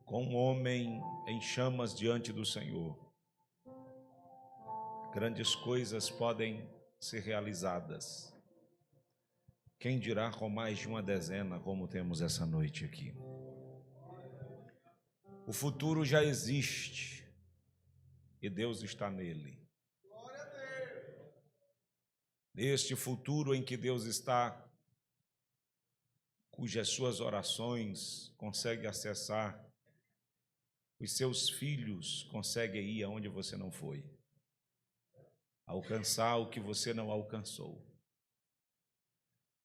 com um homem em chamas diante do Senhor, grandes coisas podem ser realizadas. Quem dirá com mais de uma dezena, como temos essa noite aqui? O futuro já existe e Deus está nele. Este futuro em que Deus está, cujas suas orações conseguem acessar, os seus filhos conseguem ir aonde você não foi, alcançar o que você não alcançou,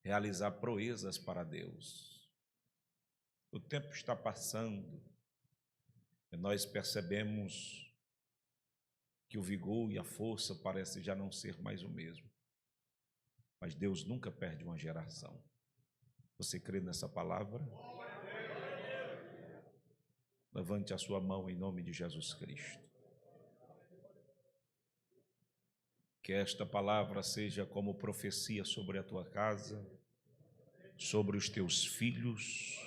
realizar proezas para Deus. O tempo está passando e nós percebemos que o vigor e a força parecem já não ser mais o mesmo. Mas Deus nunca perde uma geração. Você crê nessa palavra? Levante a sua mão em nome de Jesus Cristo. Que esta palavra seja como profecia sobre a tua casa, sobre os teus filhos,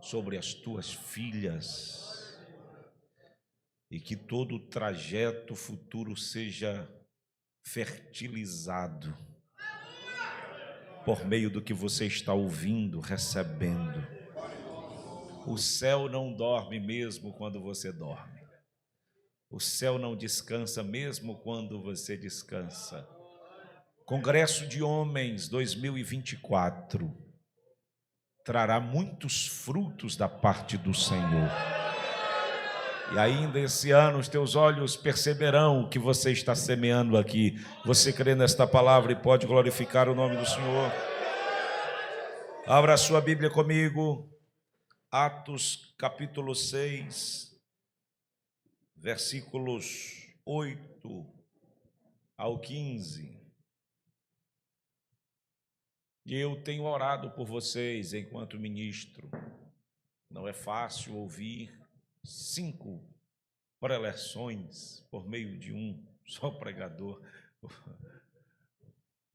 sobre as tuas filhas, e que todo o trajeto futuro seja fertilizado por meio do que você está ouvindo, recebendo. O céu não dorme mesmo quando você dorme. O céu não descansa mesmo quando você descansa. Congresso de Homens 2024 trará muitos frutos da parte do Senhor. E ainda esse ano os teus olhos perceberão o que você está semeando aqui. Você crê nesta palavra e pode glorificar o nome do Senhor. Abra a sua Bíblia comigo. Atos capítulo 6, versículos 8 ao 15. E eu tenho orado por vocês enquanto ministro. Não é fácil ouvir 5 preleções por meio de um só pregador.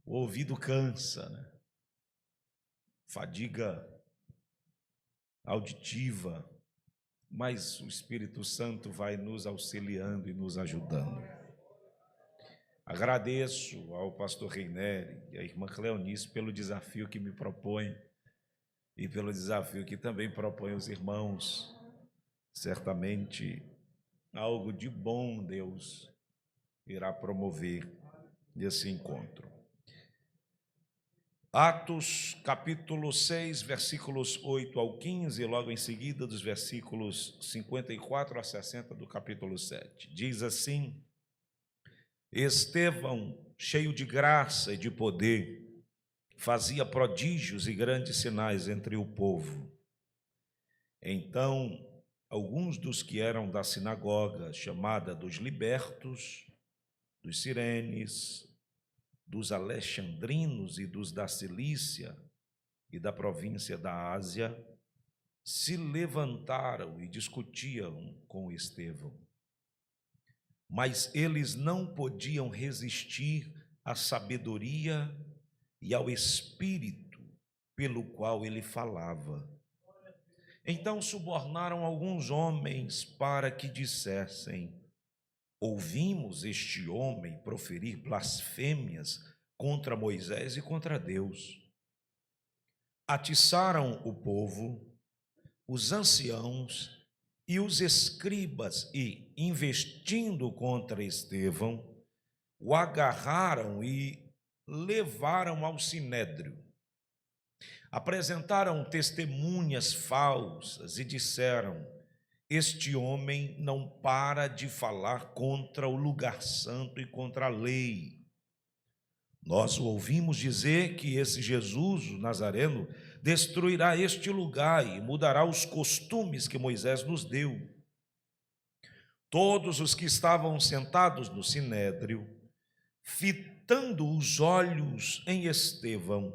O ouvido cansa, né? Fadiga auditiva, mas o Espírito Santo vai nos auxiliando e nos ajudando. Agradeço ao pastor Reineri e à irmã Cleonice pelo desafio que me propõe e pelo desafio que também propõe os irmãos. Certamente algo de bom Deus irá promover esse encontro. Atos capítulo 6, versículos 8 ao 15, logo em seguida dos versículos 54 a 60 do capítulo 7. Diz assim: Estevão, cheio de graça e de poder, fazia prodígios e grandes sinais entre o povo. Então, alguns dos que eram da sinagoga, chamada dos libertos, dos sirenes, dos alexandrinos e dos da Cilícia e da província da Ásia, se levantaram e discutiam com Estevão. Mas eles não podiam resistir à sabedoria e ao espírito pelo qual ele falava. Então subornaram alguns homens para que dissessem: Ouvimos este homem proferir blasfêmias contra Moisés e contra Deus. Atiçaram o povo, os anciãos e os escribas e, investindo contra Estevão, o agarraram e levaram ao sinédrio. Apresentaram testemunhas falsas e disseram: Este homem não para de falar contra o lugar santo e contra a lei. Nós o ouvimos dizer que esse Jesus, o Nazareno, destruirá este lugar e mudará os costumes que Moisés nos deu. Todos os que estavam sentados no sinédrio, fitando os olhos em Estevão,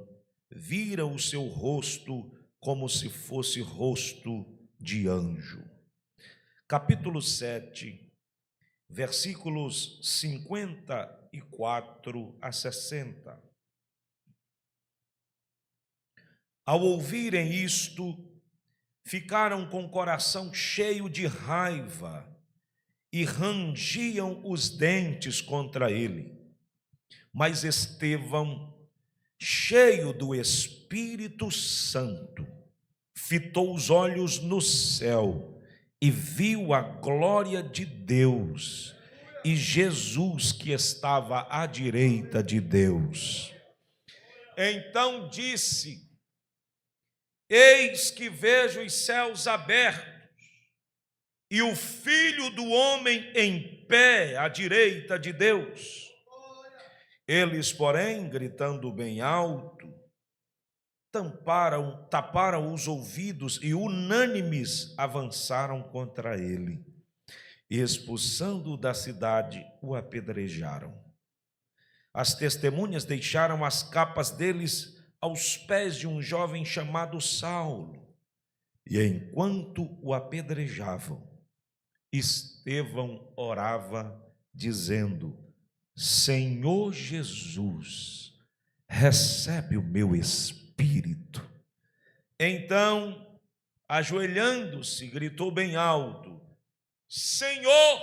viram o seu rosto como se fosse rosto de anjo. Capítulo 7, versículos 54 a 60. Ao ouvirem isto, ficaram com o coração cheio de raiva e rangiam os dentes contra ele. Mas Estevão, cheio do Espírito Santo, fitou os olhos no céu e viu a glória de Deus e Jesus que estava à direita de Deus. Então disse: eis que vejo os céus abertos e o Filho do Homem em pé à direita de Deus. Eles, porém, gritando bem alto, taparam os ouvidos e unânimes avançaram contra ele. E expulsando-o da cidade, o apedrejaram. As testemunhas deixaram as capas deles aos pés de um jovem chamado Saulo. E enquanto o apedrejavam, Estevão orava, dizendo: Senhor Jesus, recebe o meu espírito. Então, ajoelhando-se, gritou bem alto: Senhor,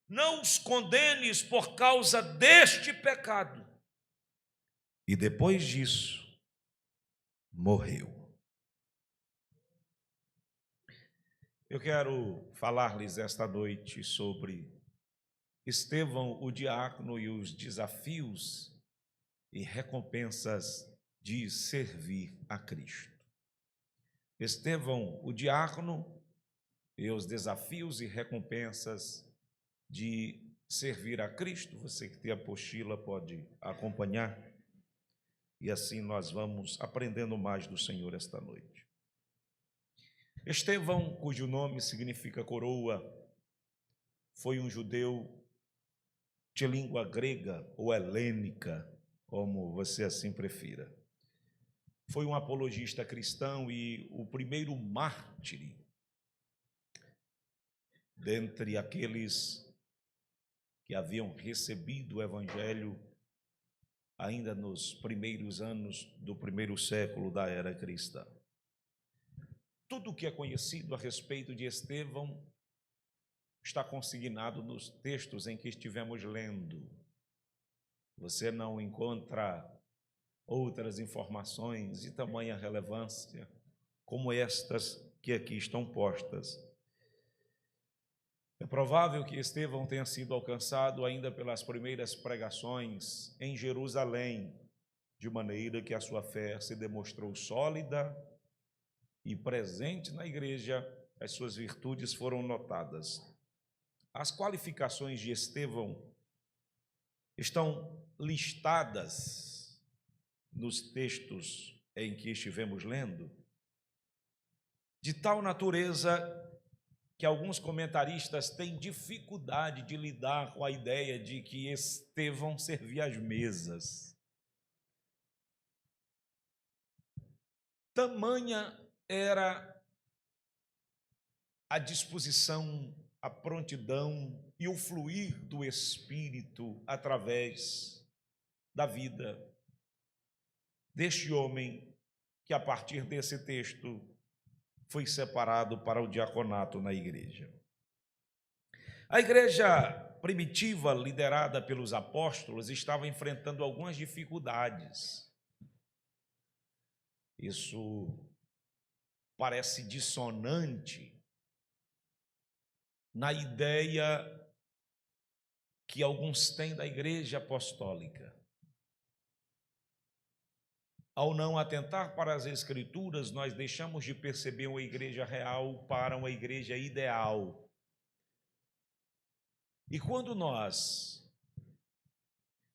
não os condenes por causa deste pecado. E depois disso, morreu. Eu quero falar-lhes esta noite sobre Estevão, o diácono, e os desafios e recompensas de servir a Cristo. Estevão, o diácono, e os desafios e recompensas de servir a Cristo. Você que tem a apostila pode acompanhar, e assim nós vamos aprendendo mais do Senhor esta noite. Estevão, cujo nome significa coroa, foi um judeu de língua grega ou helênica, como você assim prefira. Foi um apologista cristão e o primeiro mártir dentre aqueles que haviam recebido o Evangelho ainda nos primeiros anos do primeiro século da era cristã. Tudo o que é conhecido a respeito de Estevão está consignado nos textos em que estivemos lendo. Você não encontra outras informações de tamanha relevância como estas que aqui estão postas. É provável que Estevão tenha sido alcançado ainda pelas primeiras pregações em Jerusalém, de maneira que a sua fé se demonstrou sólida e presente na igreja, as suas virtudes foram notadas. As qualificações de Estevão estão listadas nos textos em que estivemos lendo, de tal natureza que alguns comentaristas têm dificuldade de lidar com a ideia de que Estevão servia às mesas. Tamanha era a disposição, a prontidão e o fluir do Espírito através da vida deste homem que, a partir desse texto, foi separado para o diaconato na igreja. A igreja primitiva, liderada pelos apóstolos, estava enfrentando algumas dificuldades. Isso parece dissonante na ideia que alguns têm da igreja apostólica. Ao não atentar para as Escrituras, nós deixamos de perceber uma igreja real para uma igreja ideal. E quando nós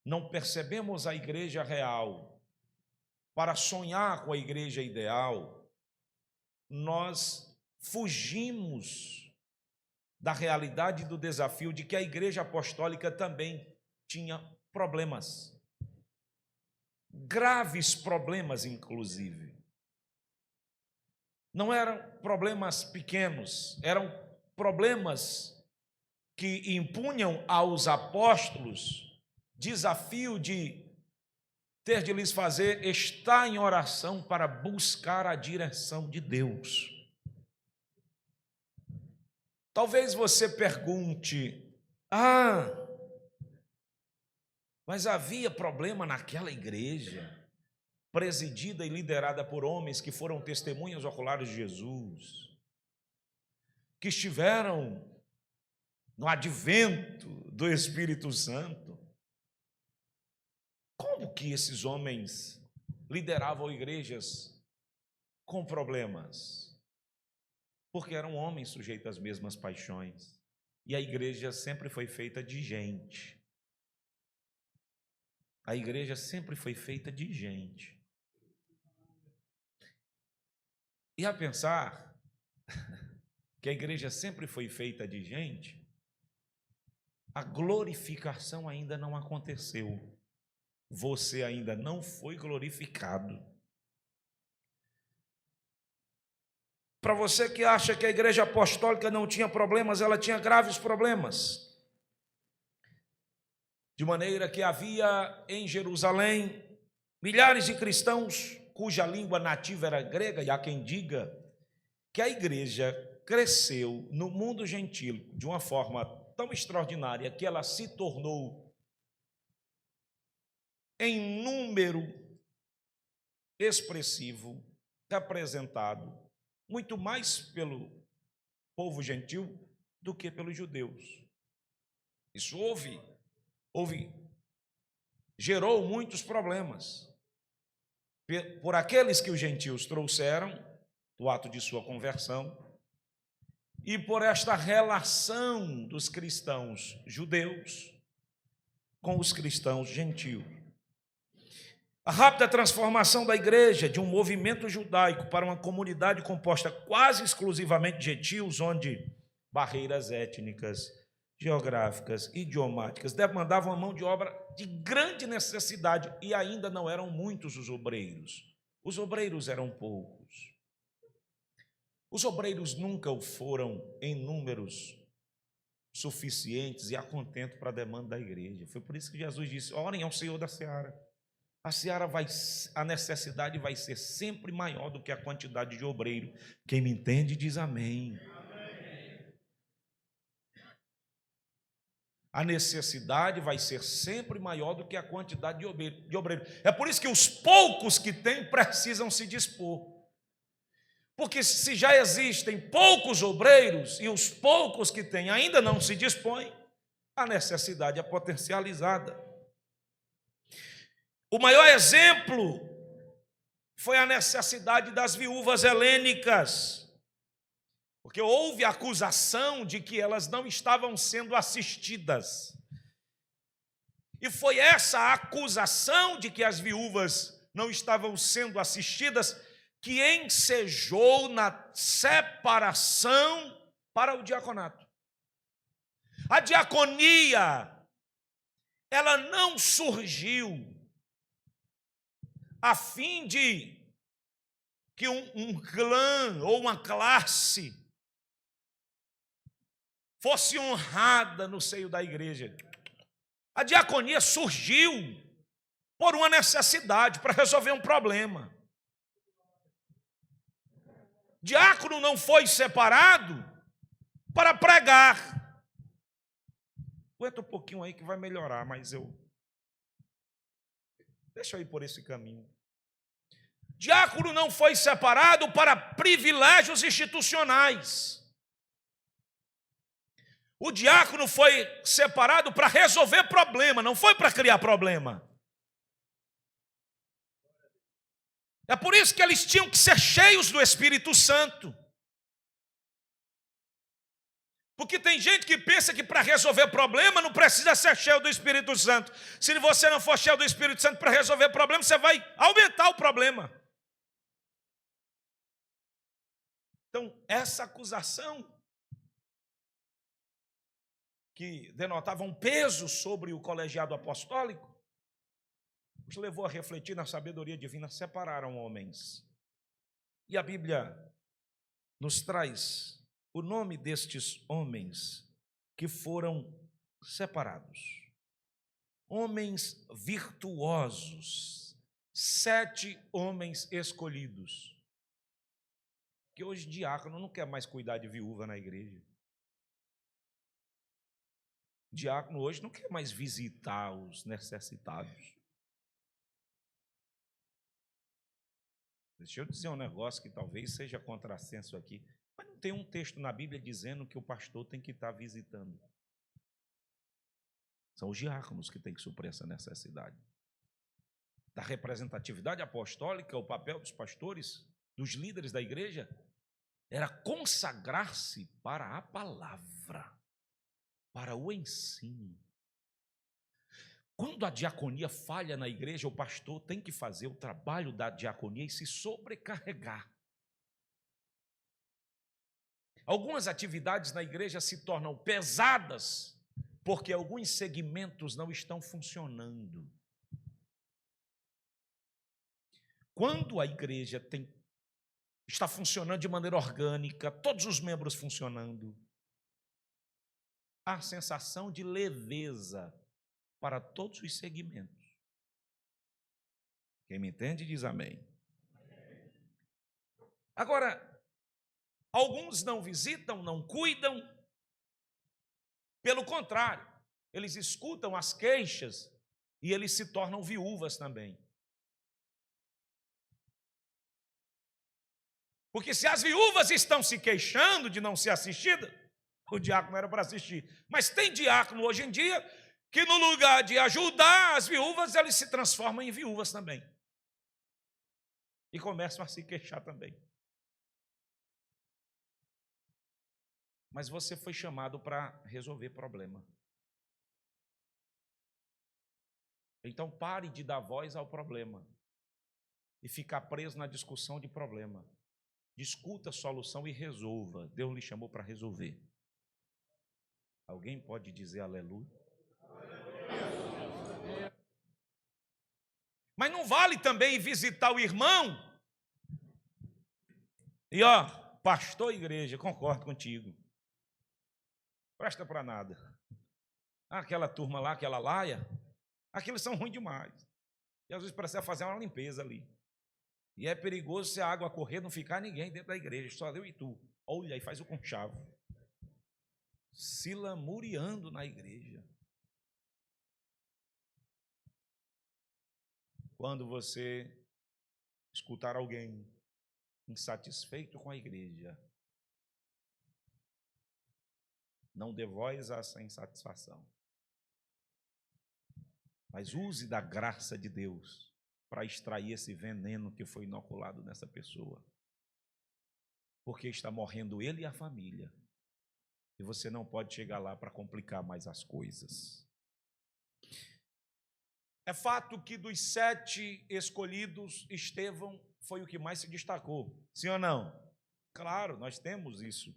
não percebemos a igreja real para sonhar com a igreja ideal, nós fugimos da realidade do desafio de que a igreja apostólica também tinha problemas. Graves problemas, inclusive. Não eram problemas pequenos, eram problemas que impunham aos apóstolos desafio de ter de lhes fazer estar em oração para buscar a direção de Deus. Talvez você pergunte: mas havia problema naquela igreja, presidida e liderada por homens que foram testemunhas oculares de Jesus, que estiveram no advento do Espírito Santo. Como que esses homens lideravam igrejas com problemas? Porque eram homens sujeitos às mesmas paixões. E a igreja sempre foi feita de gente. A igreja sempre foi feita de gente. E a pensar que a igreja sempre foi feita de gente, a glorificação ainda não aconteceu. Você ainda não foi glorificado. Para você que acha que a igreja apostólica não tinha problemas, ela tinha graves problemas. De maneira que havia em Jerusalém milhares de cristãos cuja língua nativa era grega, e há quem diga que a igreja cresceu no mundo gentil de uma forma tão extraordinária que ela se tornou, em número expressivo, representado muito mais pelo povo gentil do que pelos judeus. Isso gerou muitos problemas por aqueles que os gentios trouxeram do ato de sua conversão e por esta relação dos cristãos judeus com os cristãos gentios. A rápida transformação da igreja de um movimento judaico para uma comunidade composta quase exclusivamente de gentios, onde barreiras étnicas, geográficas, idiomáticas demandavam a mão de obra de grande necessidade, e ainda não eram muitos os obreiros. Os obreiros eram poucos. Os obreiros nunca o foram em números suficientes e a contento para a demanda da igreja. Foi por isso que Jesus disse: orem ao Senhor da seara. A necessidade vai ser sempre maior do que a quantidade de obreiro. Quem me entende diz amém. A necessidade vai ser sempre maior do que a quantidade de obreiro. É por isso que os poucos que têm precisam se dispor. Porque se já existem poucos obreiros e os poucos que têm ainda não se dispõem, a necessidade é potencializada. O maior exemplo foi a necessidade das viúvas helênicas, porque houve acusação de que elas não estavam sendo assistidas. E foi essa acusação de que as viúvas não estavam sendo assistidas que ensejou na separação para o diaconato. A diaconia, ela não surgiu a fim de que um clã ou uma classe fosse honrada no seio da igreja. A diaconia surgiu por uma necessidade, para resolver um problema. Diácono não foi separado para pregar. Aguenta um pouquinho aí que vai melhorar, mas deixa eu ir por esse caminho. Diácono não foi separado para privilégios institucionais. O diácono foi separado para resolver problema, não foi para criar problema. É por isso que eles tinham que ser cheios do Espírito Santo. Porque tem gente que pensa que para resolver problema não precisa ser cheio do Espírito Santo. Se você não for cheio do Espírito Santo para resolver problema, você vai aumentar o problema. Então, essa acusação que denotava um peso sobre o colegiado apostólico, os levou a refletir na sabedoria divina. Separaram homens. E a Bíblia nos traz o nome destes homens que foram separados. Homens virtuosos, 7 homens escolhidos. Que hoje diácono não quer mais cuidar de viúva na igreja. O diácono hoje não quer mais visitar os necessitados. Deixa eu dizer um negócio que talvez seja contrassenso aqui, mas não tem um texto na Bíblia dizendo que o pastor tem que estar visitando. São os diáconos que têm que suprir essa necessidade. Da representatividade apostólica, o papel dos pastores, dos líderes da igreja, era consagrar-se para a palavra, para o ensino. Quando a diaconia falha na igreja, o pastor tem que fazer o trabalho da diaconia e se sobrecarregar. Algumas atividades na igreja se tornam pesadas porque alguns segmentos não estão funcionando. Quando a igreja está funcionando de maneira orgânica, todos os membros funcionando, há sensação de leveza para todos os segmentos. Quem me entende diz amém. Agora, alguns não visitam, não cuidam, pelo contrário, eles escutam as queixas e eles se tornam viúvas também. Porque se as viúvas estão se queixando de não ser assistida, o diácono era para assistir. Mas tem diácono hoje em dia que no lugar de ajudar as viúvas, eles se transformam em viúvas também. E começam a se queixar também. Mas você foi chamado para resolver problema. Então pare de dar voz ao problema e ficar preso na discussão de problema. Discuta a solução e resolva. Deus lhe chamou para resolver. Alguém pode dizer aleluia? Mas não vale também visitar o irmão e, pastor igreja, concordo contigo. Presta para nada. Aquela turma lá, aquela laia, aqueles são ruins demais. E às vezes precisa fazer uma limpeza ali. E é perigoso se a água correr, não ficar ninguém dentro da igreja, só eu e tu. Olha, aí faz o conchavo. Se lamuriando na igreja. Quando você escutar alguém insatisfeito com a igreja, não dê voz a essa insatisfação. Mas use da graça de Deus para extrair esse veneno que foi inoculado nessa pessoa. Porque está morrendo ele e a família. E você não pode chegar lá para complicar mais as coisas. É fato que dos 7 escolhidos, Estevão foi o que mais se destacou. Sim ou não? Claro, nós temos isso.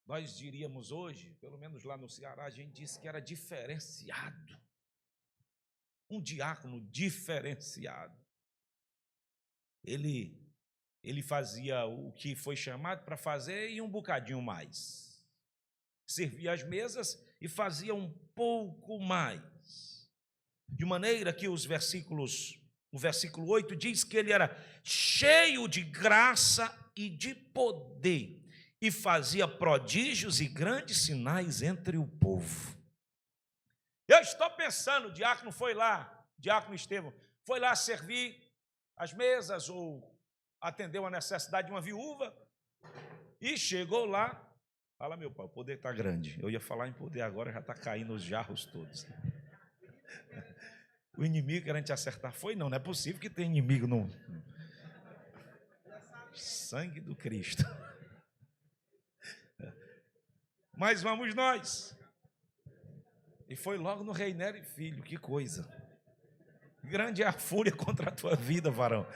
Nós diríamos hoje, pelo menos lá no Ceará, a gente disse que era diferenciado. Um diácono diferenciado. Ele fazia o que foi chamado para fazer e um bocadinho mais. Servia as mesas e fazia um pouco mais. De maneira que o versículo 8 diz que ele era cheio de graça e de poder e fazia prodígios e grandes sinais entre o povo. Eu estou pensando, o diácono foi lá, diácono Estevão, foi lá servir as mesas ou atendeu a necessidade de uma viúva e chegou lá. Fala, meu pai, o poder está grande. Eu ia falar em poder agora, já está caindo os jarros todos. O inimigo querendo te acertar. Não é possível que tenha inimigo no sangue do Cristo. Mas vamos nós. E foi logo no Reinério e Filho, que coisa. Grande é a fúria contra a tua vida, varão.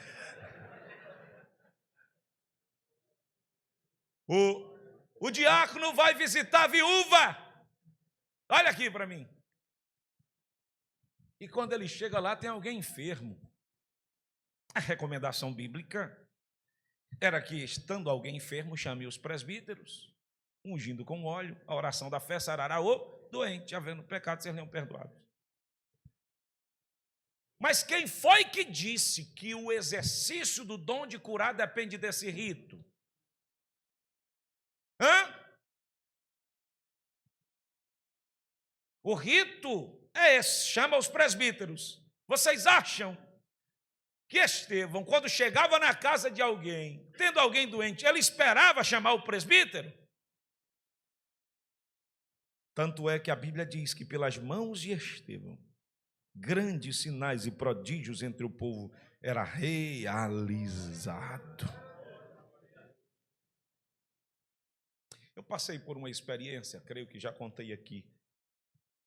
O diácono vai visitar a viúva. Olha aqui para mim. E quando ele chega lá, tem alguém enfermo. A recomendação bíblica era que, estando alguém enfermo, chame os presbíteros, ungindo com óleo, a oração da fé sarará o doente, havendo pecado, serão perdoados. Mas quem foi que disse que o exercício do dom de curar depende desse rito? O rito é esse, chama os presbíteros. Vocês acham que Estevão, quando chegava na casa de alguém, tendo alguém doente, ele esperava chamar o presbítero? Tanto é que a Bíblia diz que pelas mãos de Estevão, grandes sinais e prodígios entre o povo era realizado. Eu passei por uma experiência, creio que já contei aqui.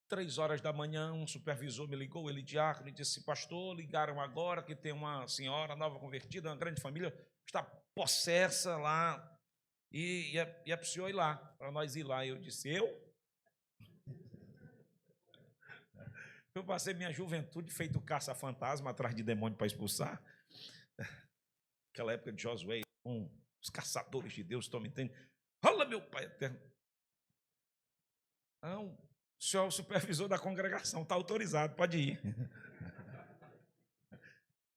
3 horas da manhã, um supervisor me ligou, ele diácono, e disse: pastor, ligaram agora que tem uma senhora nova convertida, uma grande família, está possessa lá, e é para o senhor ir lá, para nós ir lá. Eu disse: Eu passei minha juventude feito caça-fantasma atrás de demônio para expulsar. Aquela época de Josué, os caçadores de Deus, estão me entendendo? Olha, meu Pai eterno. Não, o senhor é o supervisor da congregação, está autorizado, pode ir.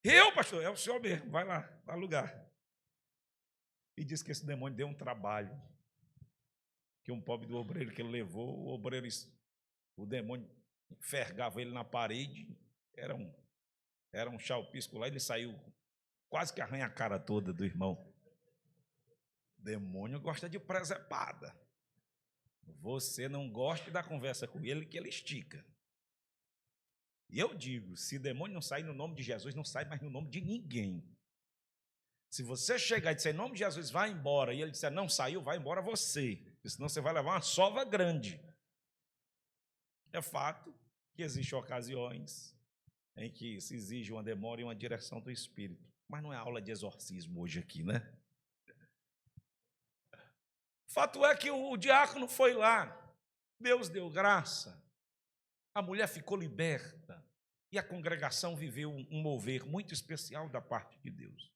Eu, pastor, é o senhor mesmo, vai lá, dá lugar. E disse que esse demônio deu um trabalho, que um pobre do obreiro que ele levou, o demônio enfergava ele na parede, era um chalpisco lá, ele saiu, quase que arranha a cara toda do irmão. O demônio gosta de presepada. Você não gosta da conversa com ele, que ele estica. E eu digo, se demônio não sair no nome de Jesus, não sai mais no nome de ninguém. Se você chegar e disser, em nome de Jesus, vai embora, e ele disser, não saiu, vai embora você, porque senão você vai levar uma sova grande. É fato que existem ocasiões em que se exige uma demora e uma direção do Espírito, mas não é aula de exorcismo hoje aqui, né? Fato é que o diácono foi lá, Deus deu graça, a mulher ficou liberta e a congregação viveu um mover muito especial da parte de Deus.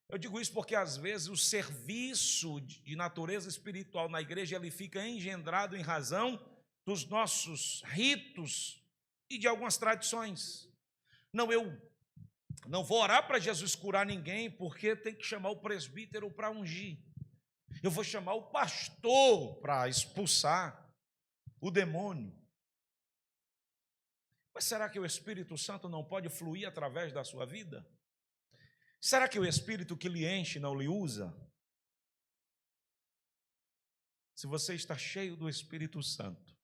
Eu digo isso porque às vezes o serviço de natureza espiritual na igreja ele fica engendrado em razão dos nossos ritos e de algumas tradições. Não, eu não vou orar para Jesus curar ninguém porque tem que chamar o presbítero para ungir. Eu vou chamar o pastor para expulsar o demônio. Mas será que o Espírito Santo não pode fluir através da sua vida? Será que o Espírito que lhe enche não lhe usa? Se você está cheio do Espírito Santo,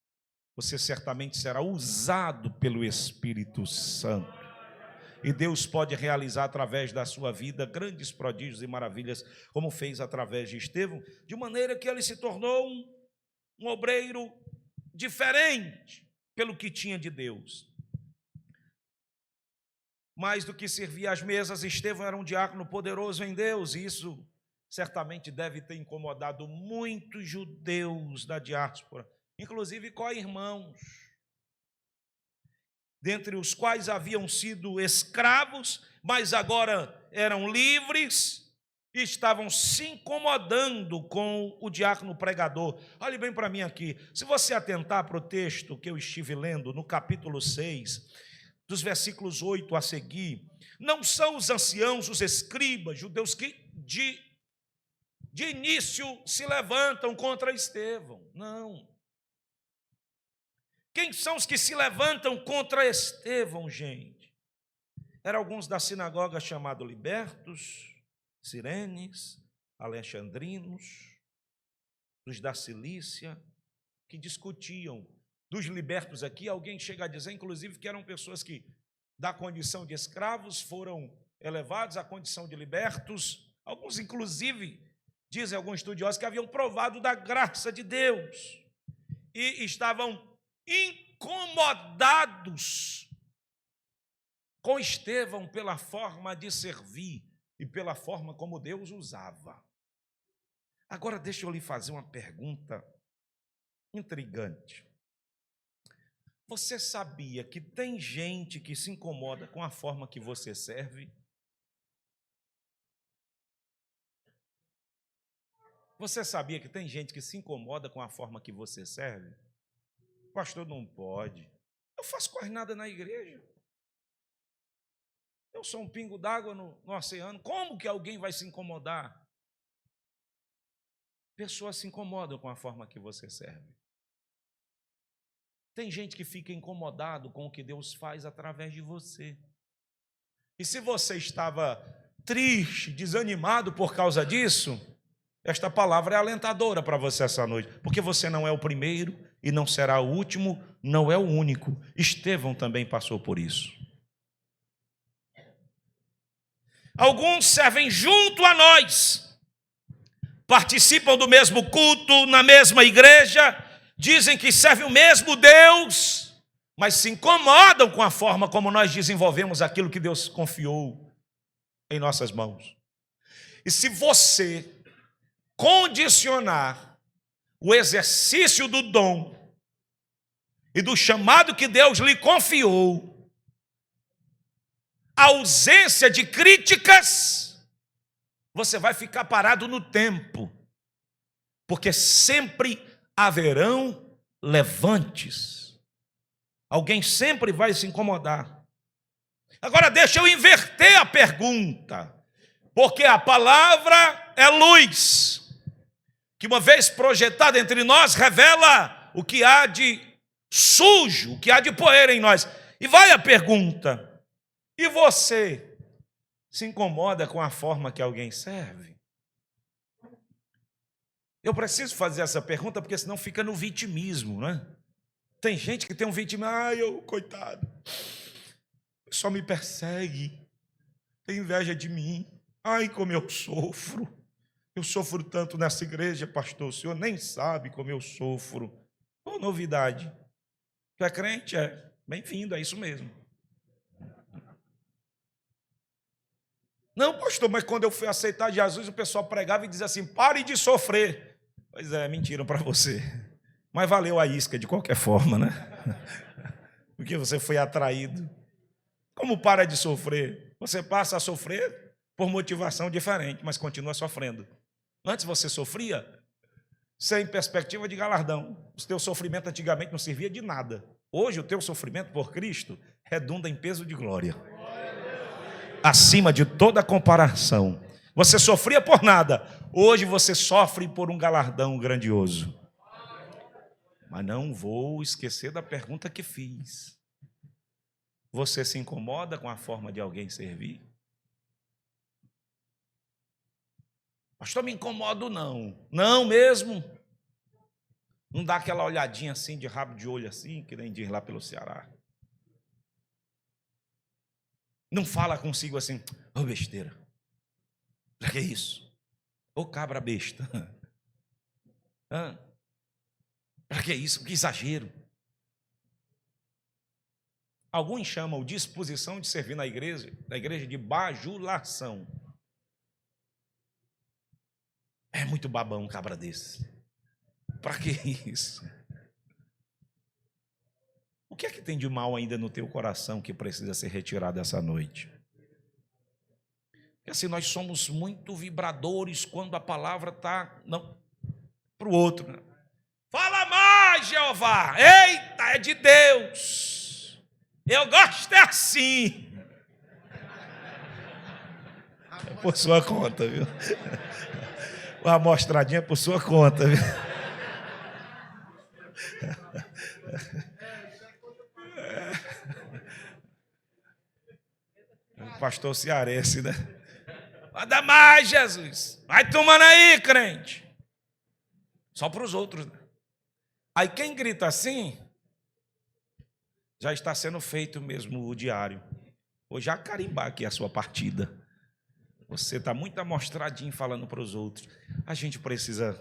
você certamente será usado pelo Espírito Santo. E Deus pode realizar através da sua vida grandes prodígios e maravilhas, como fez através de Estevão, de maneira que ele se tornou um obreiro diferente pelo que tinha de Deus. Mais do que servir às mesas, Estevão era um diácono poderoso em Deus, e isso certamente deve ter incomodado muitos judeus da diáspora, inclusive co-irmãos, dentre os quais haviam sido escravos, mas agora eram livres e estavam se incomodando com o diácono pregador. Olhe bem para mim aqui, se você atentar para o texto que eu estive lendo, no capítulo 6, dos versículos 8 a seguir, não são os anciãos, os escribas, judeus que de início se levantam contra Estevão, não. Quem são os que se levantam contra Estevão, gente? Eram alguns da sinagoga chamados libertos, sirenes, alexandrinos, dos da Cilícia, que discutiam. Dos libertos aqui, alguém chega a dizer, inclusive, que eram pessoas que, da condição de escravos, foram elevados à condição de libertos. Alguns, inclusive, dizem alguns estudiosos, que haviam provado da graça de Deus e estavam incomodados com Estevão pela forma de servir e pela forma como Deus usava. Agora, deixa eu lhe fazer uma pergunta intrigante. Você sabia que tem gente que se incomoda com a forma que você serve? Você sabia que tem gente que se incomoda com a forma que você serve? Pastor, não pode. Eu faço quase nada na igreja. Eu sou um pingo d'água no oceano. Como que alguém vai se incomodar? Pessoas se incomodam com a forma que você serve. Tem gente que fica incomodado com o que Deus faz através de você. E se você estava triste, desanimado por causa disso, esta palavra é alentadora para você essa noite, porque você não é o primeiro e não será o último, não é o único. Estevão também passou por isso. Alguns servem junto a nós, participam do mesmo culto, na mesma igreja, dizem que servem o mesmo Deus, mas se incomodam com a forma como nós desenvolvemos aquilo que Deus confiou em nossas mãos. E se você condicionar o exercício do dom e do chamado que Deus lhe confiou, a ausência de críticas, você vai ficar parado no tempo, porque sempre haverão levantes. Alguém sempre vai se incomodar. Agora deixa eu inverter a pergunta, porque a palavra é luz, que uma vez projetada entre nós, revela o que há de sujo, o que há de poeira em nós. E vai a pergunta: e você se incomoda com a forma que alguém serve? Eu preciso fazer essa pergunta, porque senão fica no vitimismo, né? Tem gente que tem um vitimismo, coitado, só me persegue, tem inveja de mim, como eu sofro tanto nessa igreja, pastor, o senhor nem sabe como eu sofro. Qual novidade? Tu é crente? Bem-vindo, é isso mesmo. Não, pastor, mas quando eu fui aceitar Jesus, o pessoal pregava e dizia assim: pare de sofrer. Pois é, mentiram para você. Mas valeu a isca de qualquer forma, né? Porque você foi atraído. Como para de sofrer? Você passa a sofrer por motivação diferente, mas continua sofrendo. Antes você sofria sem perspectiva de galardão. O teu sofrimento antigamente não servia de nada. Hoje o teu sofrimento por Cristo redunda em peso de glória, acima de toda comparação. Você sofria por nada, hoje você sofre por um galardão grandioso. Mas não vou esquecer da pergunta que fiz. Você se incomoda com a forma de alguém servir? Pastor, me incomodo não. Não mesmo? Não dá aquela olhadinha assim, de rabo de olho assim, que nem diz lá pelo Ceará? Não fala consigo assim: besteira. Pra que isso? Cabra besta. Para que isso? Que exagero. Alguns chamam disposição de servir na igreja de bajulação. É muito babão um cabra desse. Para que isso? O que é que tem de mal ainda no teu coração que precisa ser retirado essa noite? Porque assim, nós somos muito vibradores quando a palavra está para o outro, né? Fala mais, Jeová! Eita, é de Deus! Eu gosto assim! É por sua conta, viu? Uma amostradinha por sua conta, viu? O pastor cearense, né? Manda mais, Jesus! Vai tomando aí, crente! Só para os outros, né? Aí quem grita assim, já está sendo feito mesmo o diário. Ou já carimbar aqui a sua partida. Você está muito amostradinho falando para os outros. A gente precisa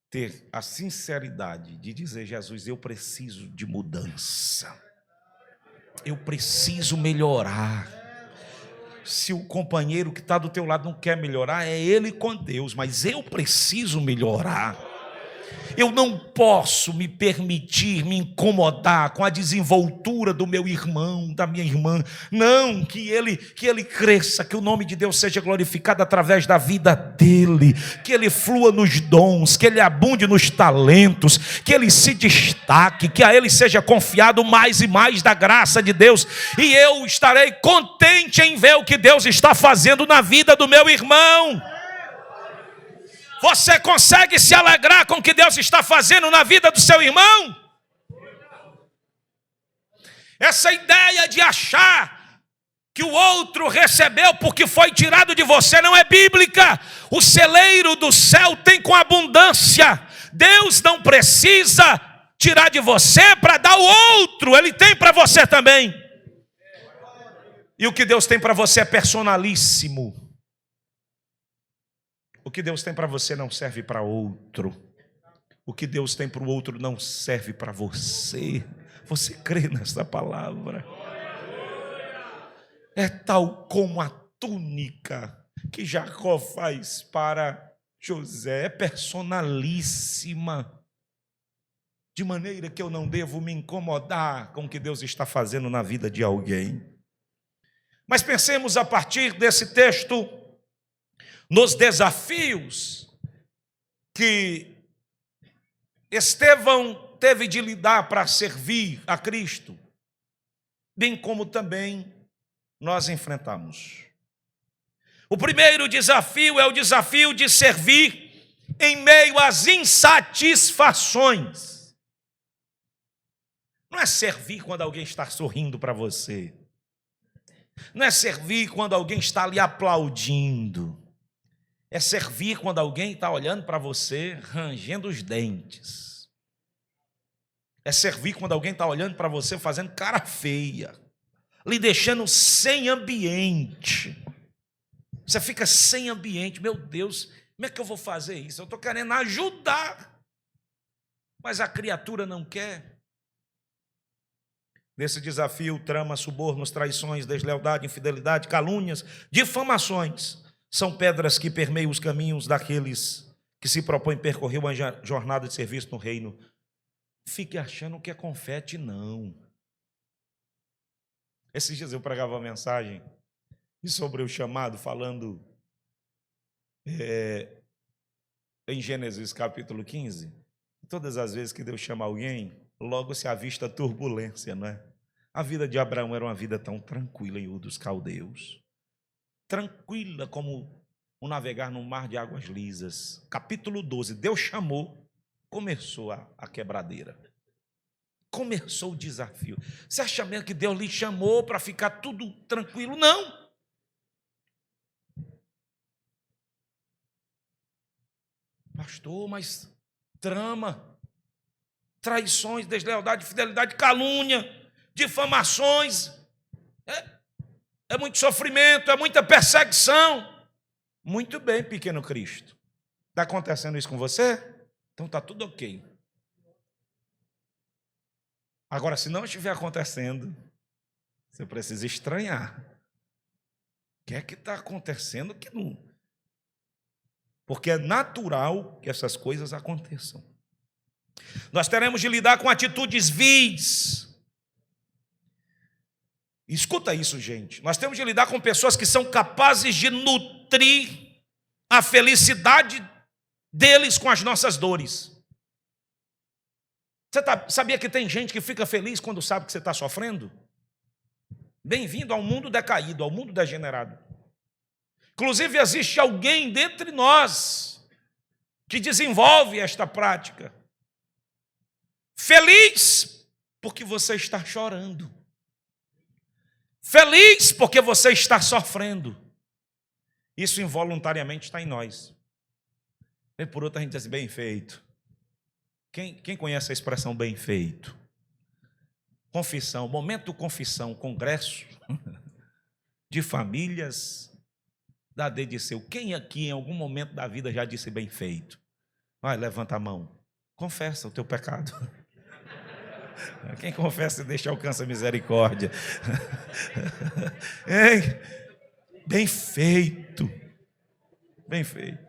ter a sinceridade de dizer: Jesus, eu preciso de mudança. Eu preciso melhorar. Se o companheiro que está do teu lado não quer melhorar, é ele com Deus, mas eu preciso melhorar. Eu não posso me permitir me incomodar com a desenvoltura do meu irmão, da minha irmã. Não, que ele cresça, que o nome de Deus seja glorificado através da vida dele, que ele flua nos dons, que ele abunde nos talentos, que ele se destaque, que a ele seja confiado mais e mais da graça de Deus, e eu estarei contente em ver o que Deus está fazendo na vida do meu irmão. Você consegue se alegrar com o que Deus está fazendo na vida do seu irmão? Essa ideia de achar que o outro recebeu porque foi tirado de você não é bíblica. O celeiro do céu tem com abundância. Deus não precisa tirar de você para dar ao outro, Ele tem para você também. E o que Deus tem para você é personalíssimo. O que Deus tem para você não serve para outro. O que Deus tem para o outro não serve para você. Você crê nessa palavra? É tal como a túnica que Jacó faz para José. É personalíssima. De maneira que eu não devo me incomodar com o que Deus está fazendo na vida de alguém. Mas pensemos a partir desse texto nos desafios que Estevão teve de lidar para servir a Cristo, bem como também nós enfrentamos. O primeiro desafio é o desafio de servir em meio às insatisfações. Não é servir quando alguém está sorrindo para você. Não é servir quando alguém está lhe aplaudindo. É servir quando alguém está olhando para você, rangendo os dentes. É servir quando alguém está olhando para você, fazendo cara feia, lhe deixando sem ambiente. Você fica sem ambiente. Meu Deus, como é que eu vou fazer isso? Eu estou querendo ajudar, mas a criatura não quer. Nesse desafio, trama, subornos, traições, deslealdade, infidelidade, calúnias, difamações, são pedras que permeiam os caminhos daqueles que se propõem percorrer uma jornada de serviço no reino. Fique achando que é confete, não. Esses dias eu pregava uma mensagem sobre o chamado, falando em Gênesis capítulo 15. Todas as vezes que Deus chama alguém, logo se avista turbulência, não é? A vida de Abraão era uma vida tão tranquila em Ur dos Caldeus. Tranquila como o navegar num mar de águas lisas. Capítulo 12, Deus chamou, começou a quebradeira. Começou o desafio. Você acha mesmo que Deus lhe chamou para ficar tudo tranquilo? Não. Pastor, mas trama, traições, deslealdade, fidelidade, calúnia, difamações, é muito sofrimento, é muita perseguição. Muito bem, pequeno Cristo. Está acontecendo isso com você? Então está tudo ok. Agora, se não estiver acontecendo, você precisa estranhar. O que é que está acontecendo que não? Porque é natural que essas coisas aconteçam. Nós teremos de lidar com atitudes vis. Escuta isso, gente. Nós temos de lidar com pessoas que são capazes de nutrir a felicidade deles com as nossas dores. Você sabia que tem gente que fica feliz quando sabe que você está sofrendo? Bem-vindo ao mundo decaído, ao mundo degenerado. Inclusive, existe alguém dentre nós que desenvolve esta prática. Feliz porque você está chorando. Feliz porque você está sofrendo. Isso involuntariamente está em nós. E por outro a gente diz assim, bem feito. Quem conhece a expressão bem feito? Confissão, momento confissão, congresso de famílias da DDCU. Quem aqui em algum momento da vida já disse bem feito? Vai, levanta a mão. Confessa o teu pecado. Quem confessa e deixa alcança a misericórdia. Bem feito. Bem feito.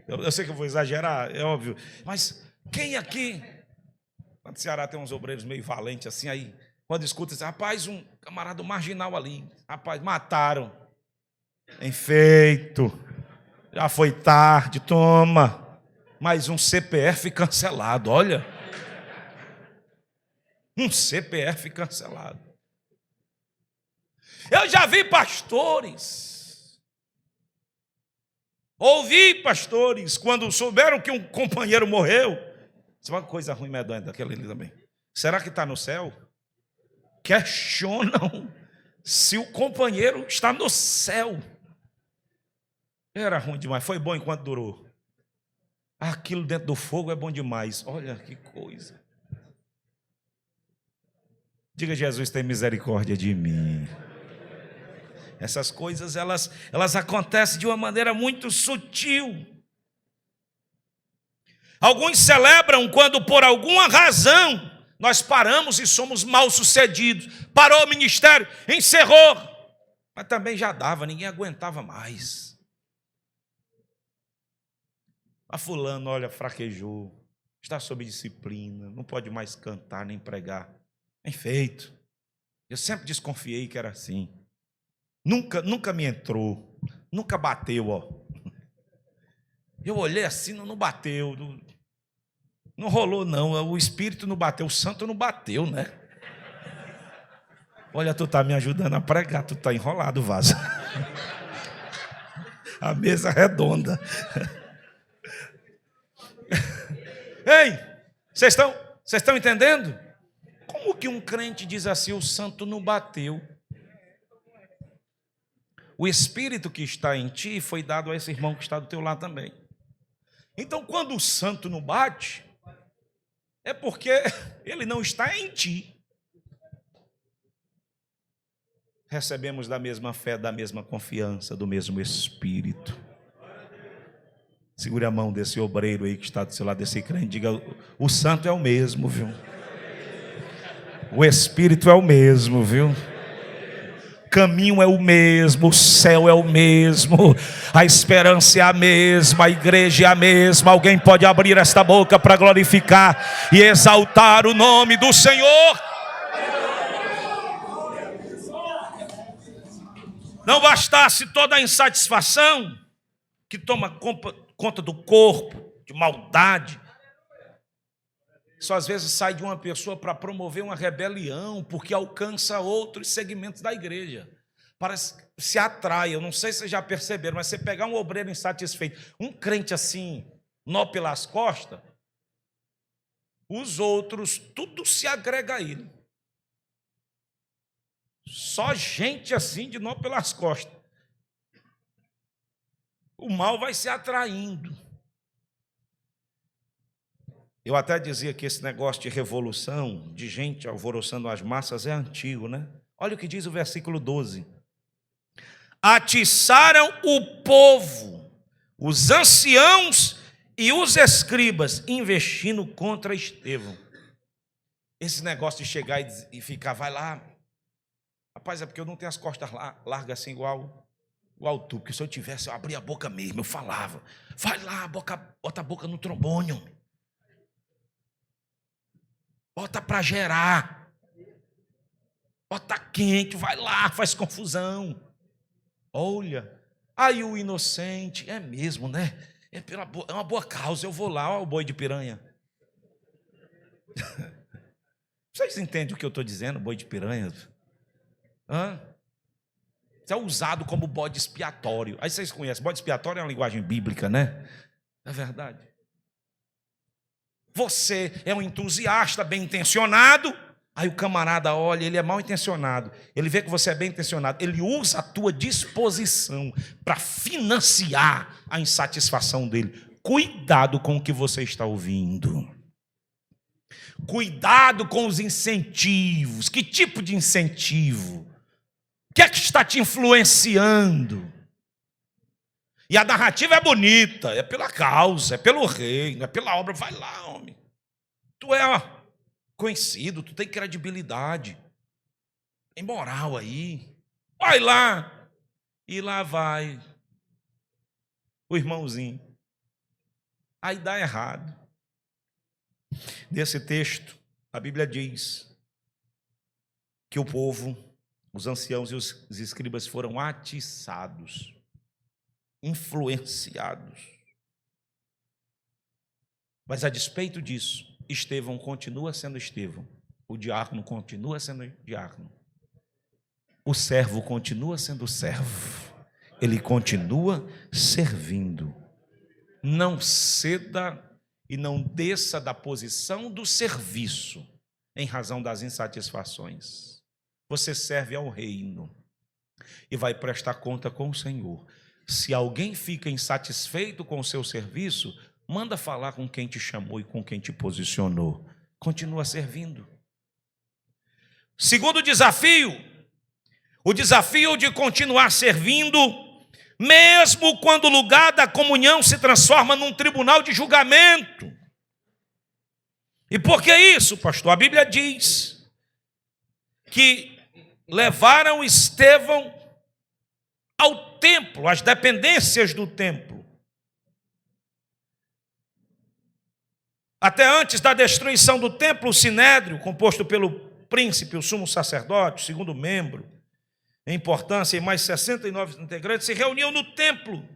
Eu sei que eu vou exagerar, é óbvio. Mas quem aqui... No Ceará tem uns obreiros meio valentes assim, aí quando escuta, diz, rapaz, um camarada marginal ali. Rapaz, mataram. Bem feito. Já foi tarde, toma. Mais um CPF cancelado, olha. Um CPF cancelado. Eu já vi pastores, ouvi pastores, quando souberam que um companheiro morreu, isso é uma coisa ruim medonha daquele ali também. Será que está no céu? questionam se o companheiro está no céu. Era ruim demais, foi bom enquanto durou. Aquilo dentro do fogo é bom demais. Olha que coisa. Diga: Jesus, tem misericórdia de mim. Essas coisas, elas acontecem de uma maneira muito sutil. Alguns celebram quando por alguma razão nós paramos e somos mal sucedidos. Parou o ministério, encerrou. Mas também já dava, ninguém aguentava mais. A fulano, olha, fraquejou, está sob disciplina, não pode mais cantar nem pregar. Bem feito. Eu sempre desconfiei que era assim. Nunca me entrou, nunca bateu, ó. Eu olhei assim, não bateu, não rolou não, o espírito não bateu, o santo não bateu, né? Olha, tu tá me ajudando a pregar, tu tá enrolado, vaza. A mesa redonda. Ei, vocês estão entendendo? Como que um crente diz assim, o santo não bateu? O espírito que está em ti foi dado a esse irmão que está do teu lado também. Então, quando o santo não bate, é porque ele não está em ti. Recebemos da mesma fé, da mesma confiança, do mesmo espírito. Segure a mão desse obreiro aí que está do seu lado, desse crente. Diga: o santo é o mesmo, viu? O espírito é o mesmo, viu? O caminho é o mesmo, o céu é o mesmo, a esperança é a mesma, a igreja é a mesma. Alguém pode abrir esta boca para glorificar e exaltar o nome do Senhor? Não bastasse toda a insatisfação que toma conta do corpo, de maldade. Isso às vezes sai de uma pessoa para promover uma rebelião, porque alcança outros segmentos da igreja. Parece que se atrai. Eu não sei se vocês já perceberam, mas você pegar um obreiro insatisfeito, um crente assim, nó pelas costas, os outros, tudo se agrega a ele. Só gente assim de nó pelas costas. O mal vai se atraindo. Eu até dizia que esse negócio de revolução, de gente alvoroçando as massas, é antigo, né? Olha o que diz o versículo 12. Atiçaram o povo, os anciãos e os escribas, investindo contra Estevão. Esse negócio de chegar e ficar, vai lá. Rapaz, é porque eu não tenho as costas largas assim igual tu, porque se eu tivesse, eu abria a boca mesmo, eu falava. Vai lá, bota a boca no trombone, homem. Bota para gerar. Bota quente, vai lá, faz confusão. Olha, aí o inocente, é mesmo, né? É uma boa causa, eu vou lá, olha o boi de piranha. Vocês entendem o que eu estou dizendo, boi de piranha? Isso é usado como bode expiatório. Aí vocês conhecem, bode expiatório é uma linguagem bíblica, né? É verdade. Você é um entusiasta bem intencionado, aí o camarada olha, ele é mal intencionado, ele vê que você é bem intencionado, ele usa a tua disposição para financiar a insatisfação dele. Cuidado com o que você está ouvindo. Cuidado com os incentivos. Que tipo de incentivo? O que é que está te influenciando? E a narrativa é bonita, é pela causa, é pelo reino, é pela obra. Vai lá, homem. Tu é conhecido, tu tem credibilidade. Tem moral aí. Vai lá. E lá vai o irmãozinho. Aí dá errado. Nesse texto, a Bíblia diz que o povo, os anciãos e os escribas foram atiçados, influenciados. Mas a despeito disso, Estevão continua sendo Estevão, o diácono continua sendo diácono, o servo continua sendo servo, ele continua servindo. Não ceda e não desça da posição do serviço em razão das insatisfações. você serve ao reino e vai prestar conta com o Senhor. Se alguém fica insatisfeito com o seu serviço, manda falar com quem te chamou e com quem te posicionou. Continua servindo. Segundo desafio, o desafio de continuar servindo, mesmo quando o lugar da comunhão se transforma num tribunal de julgamento. E por que isso, pastor? A Bíblia diz que levaram Estevão ao templo, às dependências do templo. Até antes da destruição do templo, o sinédrio, composto pelo príncipe, o sumo sacerdote, o segundo membro, em importância, e mais 69 integrantes, se reuniam no templo.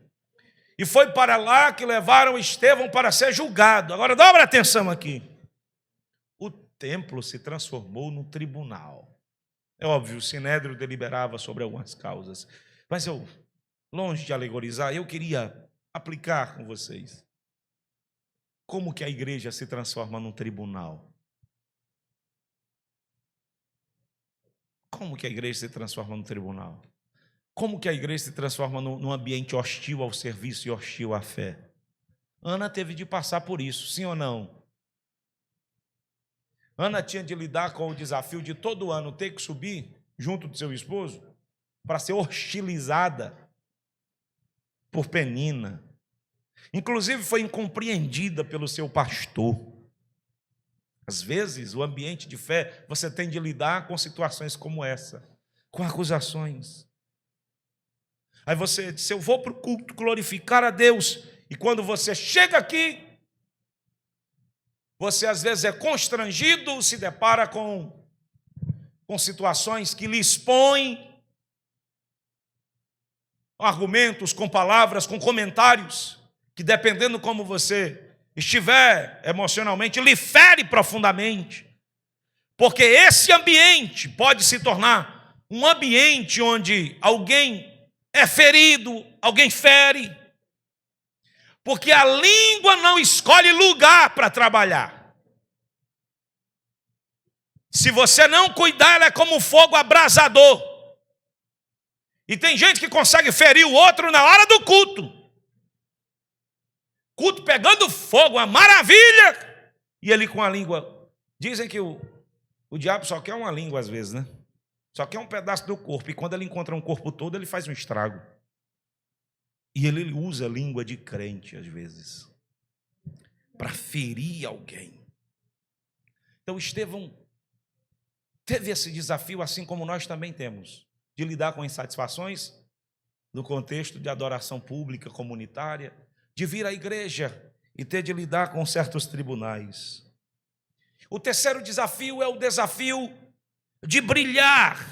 E foi para lá que levaram Estevão para ser julgado. Agora, dobra atenção aqui. O templo se transformou num tribunal. É óbvio, o sinédrio deliberava sobre algumas causas. Mas eu, longe de alegorizar, eu queria aplicar com vocês. Como que a igreja se transforma num tribunal? Como que a igreja se transforma num tribunal? Como que a igreja se transforma num ambiente hostil ao serviço e hostil à fé? Ana teve de passar por isso, sim ou não? Ana tinha de lidar com o desafio de todo ano ter que subir junto do seu esposo para ser hostilizada por Penina. Inclusive foi incompreendida pelo seu pastor. Às vezes, o ambiente de fé, você tem de lidar com situações como essa, com acusações. Aí você diz, eu vou para o culto glorificar a Deus, e quando você chega aqui, você às vezes é constrangido, se depara com situações que lhe expõem, argumentos, com palavras, com comentários, que dependendo como você estiver emocionalmente, lhe fere profundamente. Porque esse ambiente pode se tornar um ambiente onde alguém é ferido, alguém fere. Porque a língua não escolhe lugar para trabalhar. Se você não cuidar, ela é como um fogo abrasador. E tem gente que consegue ferir o outro na hora do culto. Culto pegando fogo, uma maravilha. E ele com a língua. Dizem que o diabo só quer uma língua às vezes, né? Só quer um pedaço do corpo. E quando ele encontra um corpo todo, ele faz um estrago. E ele usa a língua de crente às vezes para ferir alguém. Então Estevão teve esse desafio, assim como nós também temos, de lidar com insatisfações no contexto de adoração pública, comunitária, de vir à igreja e ter de lidar com certos tribunais. O terceiro desafio é o desafio de brilhar,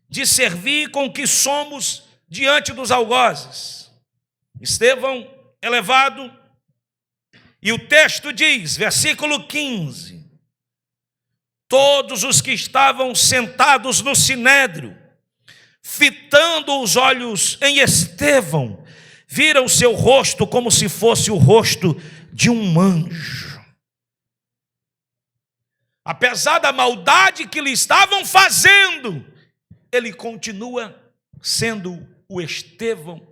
de servir com o que somos diante dos algozes. Estevão é levado, e o texto diz, versículo 15, todos os que estavam sentados no sinédrio, fitando os olhos em Estevão, viram o seu rosto como se fosse o rosto de um anjo. Apesar da maldade que lhe estavam fazendo, ele continua sendo o Estevão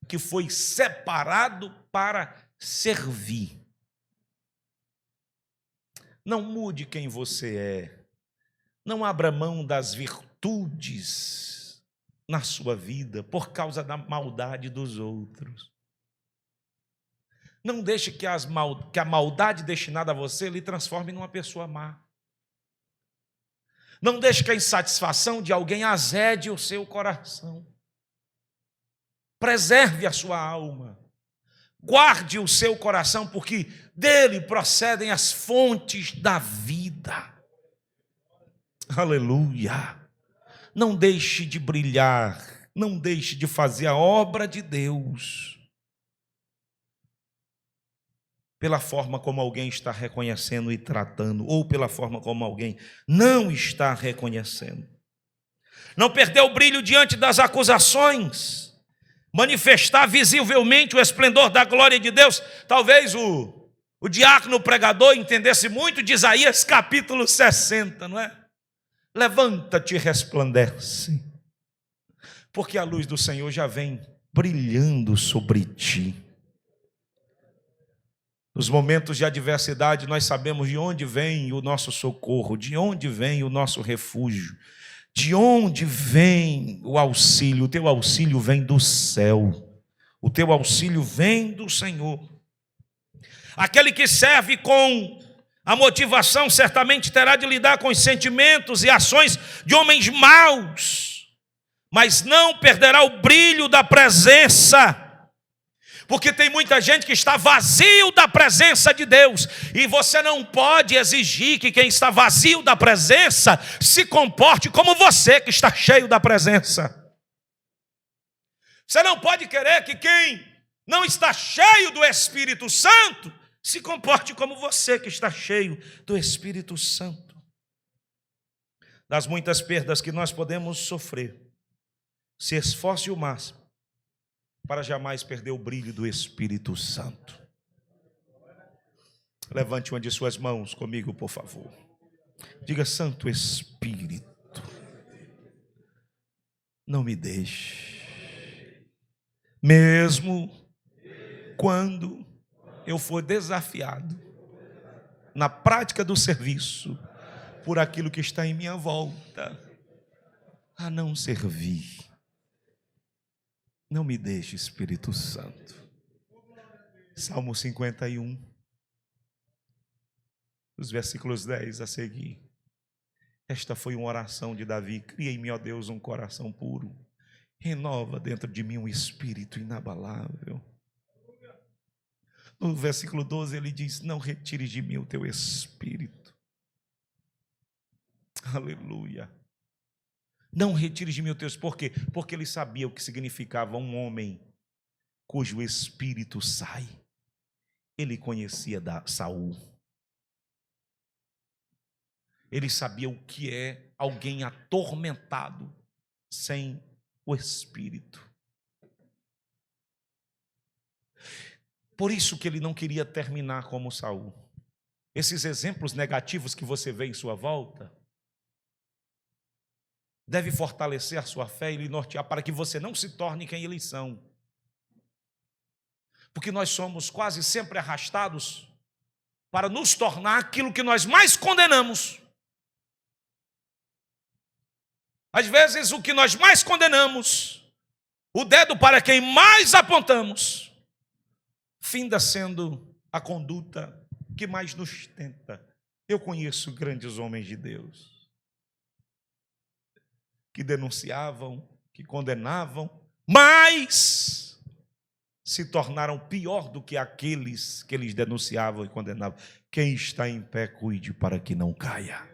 que foi separado para servir. Não mude quem você é. Não abra mão das virtudes na sua vida por causa da maldade dos outros. Não deixe que a maldade destinada a você lhe transforme numa pessoa má. Não deixe que a insatisfação de alguém azede o seu coração. Preserve a sua alma. Guarde o seu coração, porque dele procedem as fontes da vida. Aleluia! Não deixe de brilhar, não deixe de fazer a obra de Deus pela forma como alguém está reconhecendo e tratando, ou pela forma como alguém não está reconhecendo. Não perder o brilho diante das acusações, manifestar visivelmente o esplendor da glória de Deus. Talvez o diácono pregador entendesse muito de Isaías capítulo 60, não é? levanta-te e resplandece, porque a luz do Senhor já vem brilhando sobre ti. Nos momentos de adversidade, nós sabemos de onde vem o nosso socorro, de onde vem o nosso refúgio, de onde vem o auxílio. O teu auxílio vem do céu, o teu auxílio vem do Senhor. Aquele que serve com a motivação certamente terá de lidar com os sentimentos e ações de homens maus, mas não perderá o brilho da presença, porque tem muita gente que está vazio da presença de Deus, e você não pode exigir que quem está vazio da presença se comporte como você que está cheio da presença. Você não pode querer que quem não está cheio do Espírito Santo se comporte como você que está cheio do Espírito Santo. Das muitas perdas que nós podemos sofrer, se esforce o máximo para jamais perder o brilho do Espírito Santo. Levante uma de suas mãos comigo, por favor. Diga: Santo Espírito, não me deixe, mesmo quando eu for desafiado na prática do serviço por aquilo que está em minha volta a não servir. Não me deixe, Espírito Santo. Salmo 51, os versículos 10 a seguir. Esta foi uma oração de Davi: cria em mim, ó Deus, um coração puro, renova dentro de mim um espírito inabalável. No versículo 12 ele diz: não retires de mim o teu espírito. Aleluia. Não retires de mim o teu espírito. Por quê? Porque ele sabia o que significava um homem cujo espírito sai. Ele conhecia Saul. Ele sabia o que é alguém atormentado sem o espírito. Por isso que ele não queria terminar como Saul. Esses exemplos negativos que você vê em sua volta deve fortalecer a sua fé e lhe nortear para que você não se torne quem eles são. Porque nós somos quase sempre arrastados para nos tornar aquilo que nós mais condenamos. Às vezes o que nós mais condenamos, o dedo para quem mais apontamos, finda sendo a conduta que mais nos tenta. Eu conheço grandes homens de Deus que denunciavam, que condenavam, mas se tornaram pior do que aqueles que eles denunciavam e condenavam. Quem está em pé, cuide para que não caia.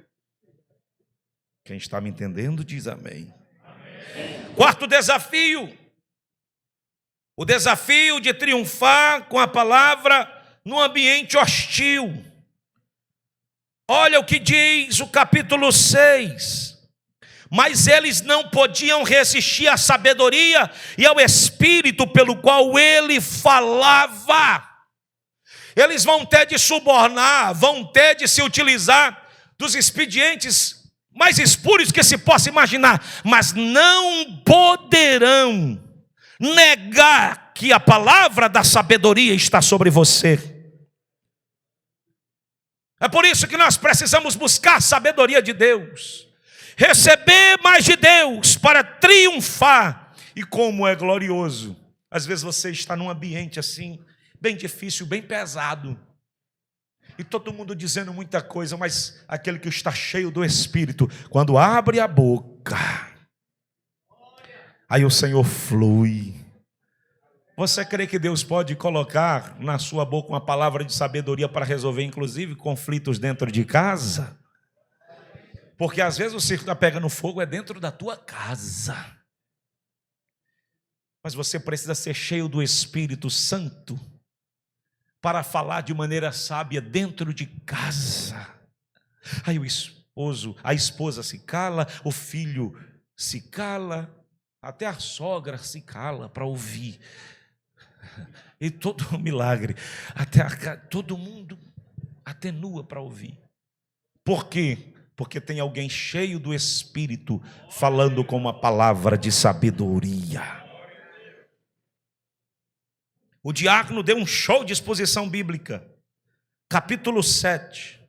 Quem está me entendendo, diz amém. Amém. Quarto desafio. O desafio de triunfar com a palavra no ambiente hostil. Olha o que diz o capítulo 6. Mas eles não podiam resistir à sabedoria e ao espírito pelo qual ele falava. Eles vão ter de subornar, vão ter de se utilizar dos expedientes mais espúrios que se possa imaginar, mas não poderão negar que a palavra da sabedoria está sobre você. É por isso que nós precisamos buscar a sabedoria de Deus, receber mais de Deus para triunfar. E como é glorioso, às vezes você está num ambiente assim, bem difícil, bem pesado, e todo mundo dizendo muita coisa, mas aquele que está cheio do Espírito, quando abre a boca, aí o Senhor flui. Você crê que Deus pode colocar na sua boca uma palavra de sabedoria para resolver, inclusive, conflitos dentro de casa? Porque às vezes o circo está pegando fogo, é dentro da tua casa. Mas você precisa ser cheio do Espírito Santo para falar de maneira sábia dentro de casa. Aí a esposa se cala, o filho se cala, até a sogra se cala para ouvir. E todo milagre, todo mundo atenua para ouvir. Por quê? Porque tem alguém cheio do Espírito falando com uma palavra de sabedoria. O diácono deu um show de exposição bíblica. Capítulo 7.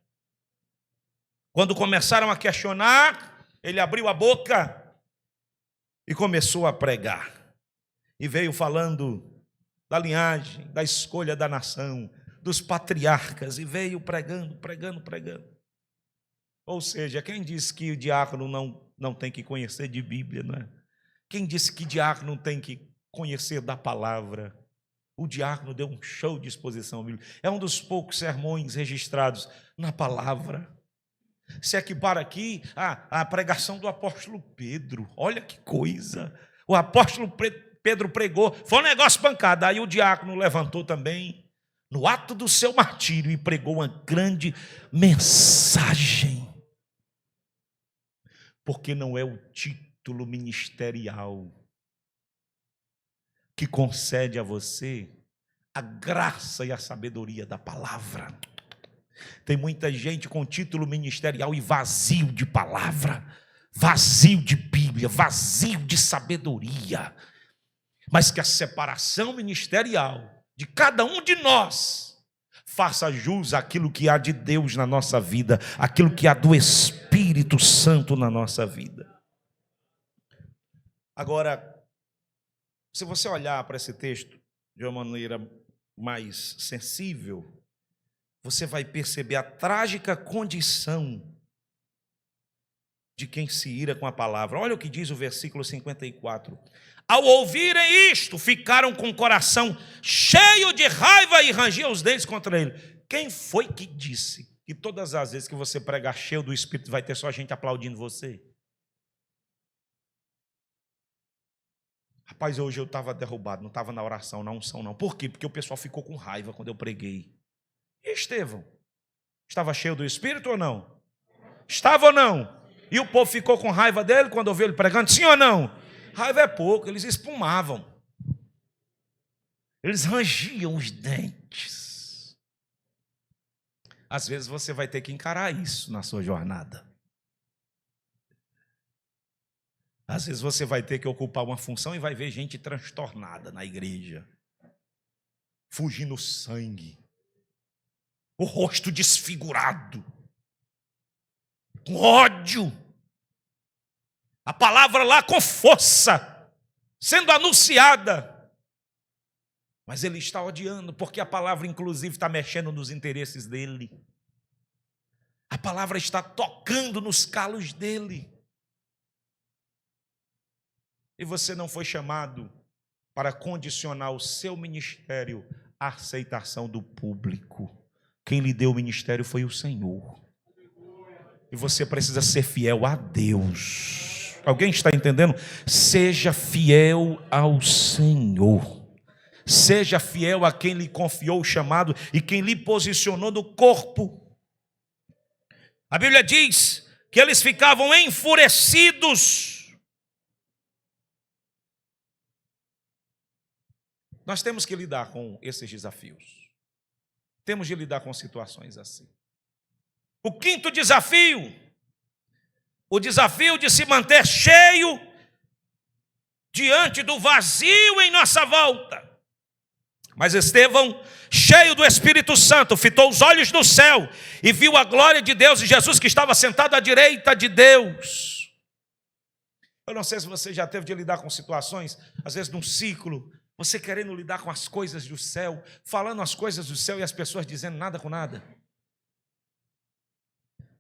Quando começaram a questionar, ele abriu a boca e começou a pregar. E veio falando da linhagem, da escolha da nação, dos patriarcas, e veio pregando. Ou seja, quem disse que o diácono não tem que conhecer de Bíblia, não é? Quem disse que diácono não tem que conhecer da palavra? O diácono deu um show de exposição bíblica. É um dos poucos sermões registrados na palavra. Se equipara aqui à pregação do apóstolo Pedro. Olha que coisa! O apóstolo Pedro pregou, foi um negócio pancada. Aí o diácono levantou também, no ato do seu martírio, e pregou uma grande mensagem. Porque não é o título ministerial que concede a você a graça e a sabedoria da palavra. Tem muita gente com título ministerial e vazio de palavra, vazio de Bíblia, vazio de sabedoria. Mas que a separação ministerial de cada um de nós faça jus àquilo que há de Deus na nossa vida, aquilo que há do Espírito Santo na nossa vida. Agora, se você olhar para esse texto de uma maneira mais sensível, você vai perceber a trágica condição de quem se ira com a palavra. Olha o que diz o versículo 54. Ao ouvirem isto, ficaram com o coração cheio de raiva e rangiam os dentes contra ele. Quem foi que disse que todas as vezes que você pregar cheio do Espírito vai ter só gente aplaudindo você? Rapaz, hoje eu estava derrubado, não estava na oração, na unção não. Por quê? Porque o pessoal ficou com raiva quando eu preguei. E Estevão? Estava cheio do Espírito ou não? Estava ou não? E o povo ficou com raiva dele quando ouviu ele pregando? Sim ou não? Raiva é pouco, eles espumavam. Eles rangiam os dentes. Às vezes você vai ter que encarar isso na sua jornada. Às vezes você vai ter que ocupar uma função e vai ver gente transtornada na igreja, fugindo sangue, o rosto desfigurado, com ódio, a palavra lá com força, sendo anunciada, mas ele está odiando, porque a palavra inclusive está mexendo nos interesses dele, a palavra está tocando nos calos dele, e você não foi chamado para condicionar o seu ministério à aceitação do público. Quem lhe deu o ministério foi o Senhor. E você precisa ser fiel a Deus. Alguém está entendendo? Seja fiel ao Senhor. Seja fiel a quem lhe confiou o chamado e quem lhe posicionou no corpo. A Bíblia diz que eles ficavam enfurecidos. Nós temos que lidar com esses desafios. Temos de lidar com situações assim. O quinto desafio, o desafio de se manter cheio diante do vazio em nossa volta. Mas Estevão, cheio do Espírito Santo, fitou os olhos no céu e viu a glória de Deus e Jesus que estava sentado à direita de Deus. Eu não sei se você já teve de lidar com situações, às vezes num ciclo, você querendo lidar com as coisas do céu, falando as coisas do céu e as pessoas dizendo nada com nada.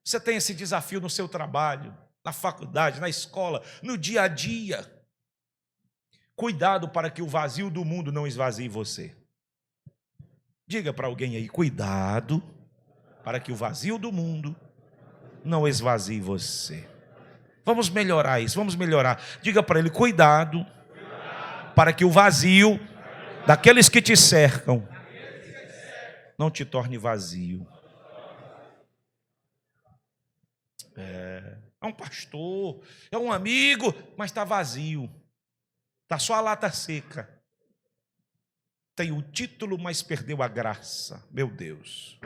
Você tem esse desafio no seu trabalho, na faculdade, na escola, no dia a dia. Cuidado para que o vazio do mundo não esvazie você. Diga para alguém aí, cuidado para que o vazio do mundo não esvazie você. Vamos melhorar isso, vamos melhorar. Diga para ele, cuidado para que o vazio daqueles que te cercam não te torne vazio. É um pastor, é um amigo, mas está vazio. Está só a lata seca. Tem o título, mas perdeu a graça. Meu Deus.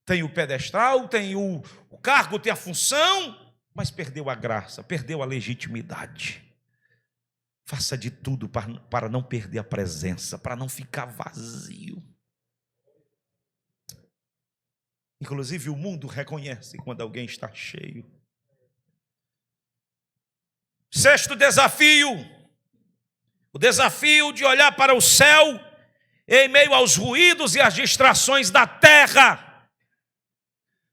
tem o pedestal, tem o cargo, tem a função, mas perdeu a graça, perdeu a legitimidade. Faça de tudo para não perder a presença, para não ficar vazio. Inclusive, o mundo reconhece quando alguém está cheio. Sexto desafio, o desafio de olhar para o céu em meio aos ruídos e às distrações da terra.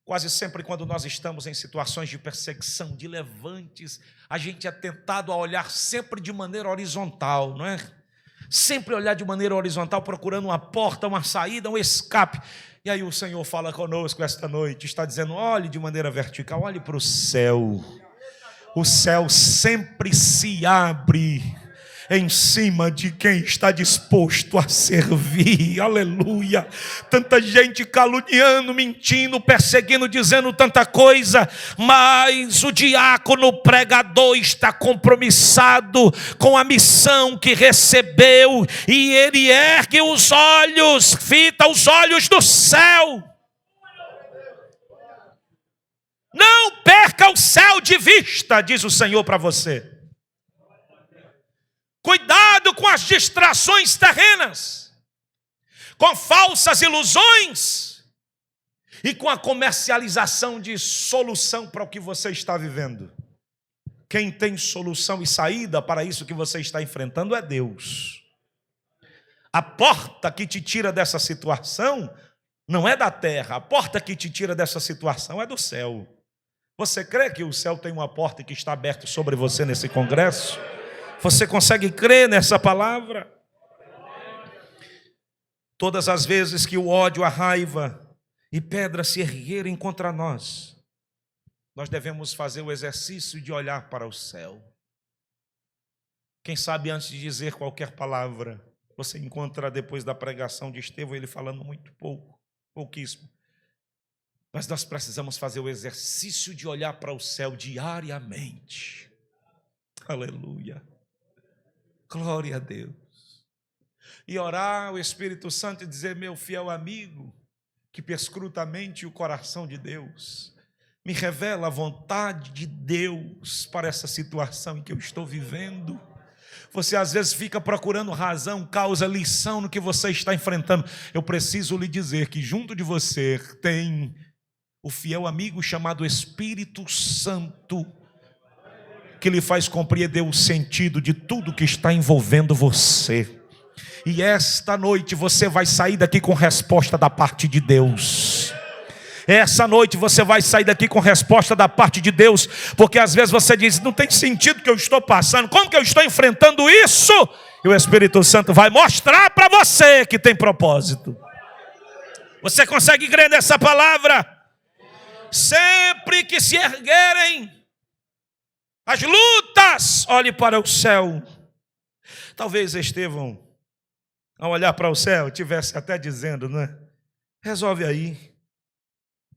Quase sempre quando nós estamos em situações de perseguição, de levantes, a gente é tentado a olhar sempre de maneira horizontal, não é? Sempre olhar de maneira horizontal, procurando uma porta, uma saída, um escape. E aí o Senhor fala conosco esta noite, está dizendo, olhe de maneira vertical, olhe para o céu. O céu sempre se abre em cima de quem está disposto a servir, aleluia. Tanta gente caluniando, mentindo, perseguindo, dizendo tanta coisa, mas o diácono, o pregador está compromissado com a missão que recebeu, e ele ergue os olhos, fita os olhos do céu. Não perca o céu de vista, diz o Senhor para você. Cuidado com as distrações terrenas, com falsas ilusões e com a comercialização de solução para o que você está vivendo. Quem tem solução e saída para isso que você está enfrentando é Deus. A porta que te tira dessa situação não é da terra, a porta que te tira dessa situação é do céu. Você crê que o céu tem uma porta que está aberta sobre você nesse congresso? Você consegue crer nessa palavra? Todas as vezes que o ódio, a raiva e pedra se erguerem contra nós, nós devemos fazer o exercício de olhar para o céu. Quem sabe antes de dizer qualquer palavra, você encontra depois da pregação de Estevão ele falando muito pouco, pouquíssimo. Mas nós precisamos fazer o exercício de olhar para o céu diariamente. Aleluia. Glória a Deus. E orar o Espírito Santo e dizer, meu fiel amigo, que perscruta a mente e o coração de Deus, me revela a vontade de Deus para essa situação em que eu estou vivendo. Você às vezes fica procurando razão, causa, lição no que você está enfrentando. Eu preciso lhe dizer que junto de você tem o fiel amigo chamado Espírito Santo, que lhe faz compreender o sentido de tudo que está envolvendo você. E esta noite você vai sair daqui com resposta da parte de Deus. Essa noite você vai sair daqui com resposta da parte de Deus, porque às vezes você diz, não tem sentido que eu estou passando, como que eu estou enfrentando isso? E o Espírito Santo vai mostrar para você que tem propósito. Você consegue crer nessa palavra? Sempre que se erguerem as lutas, olhe para o céu. Talvez Estevão, ao olhar para o céu, tivesse até dizendo, né? Resolve aí.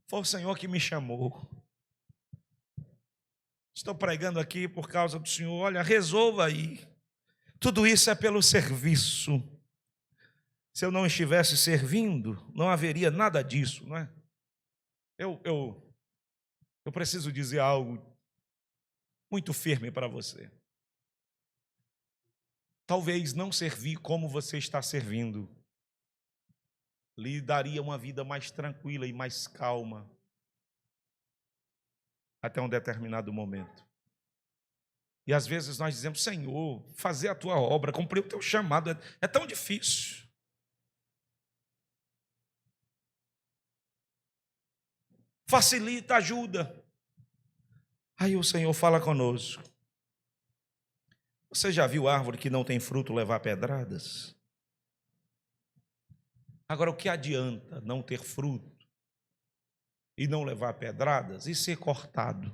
Foi o Senhor que me chamou. Estou pregando aqui por causa do Senhor. Olha, resolva aí. Tudo isso é pelo serviço. Se eu não estivesse servindo, não haveria nada disso, não é? Eu preciso dizer algo muito firme para você. Talvez não servir como você está servindo lhe daria uma vida mais tranquila e mais calma até um determinado momento. E às vezes nós dizemos, Senhor, fazer a tua obra, cumprir o teu chamado é tão difícil. Facilita, ajuda. Aí o Senhor fala conosco. Você já viu árvore que não tem fruto levar pedradas? Agora, o que adianta não ter fruto e não levar pedradas e ser cortado?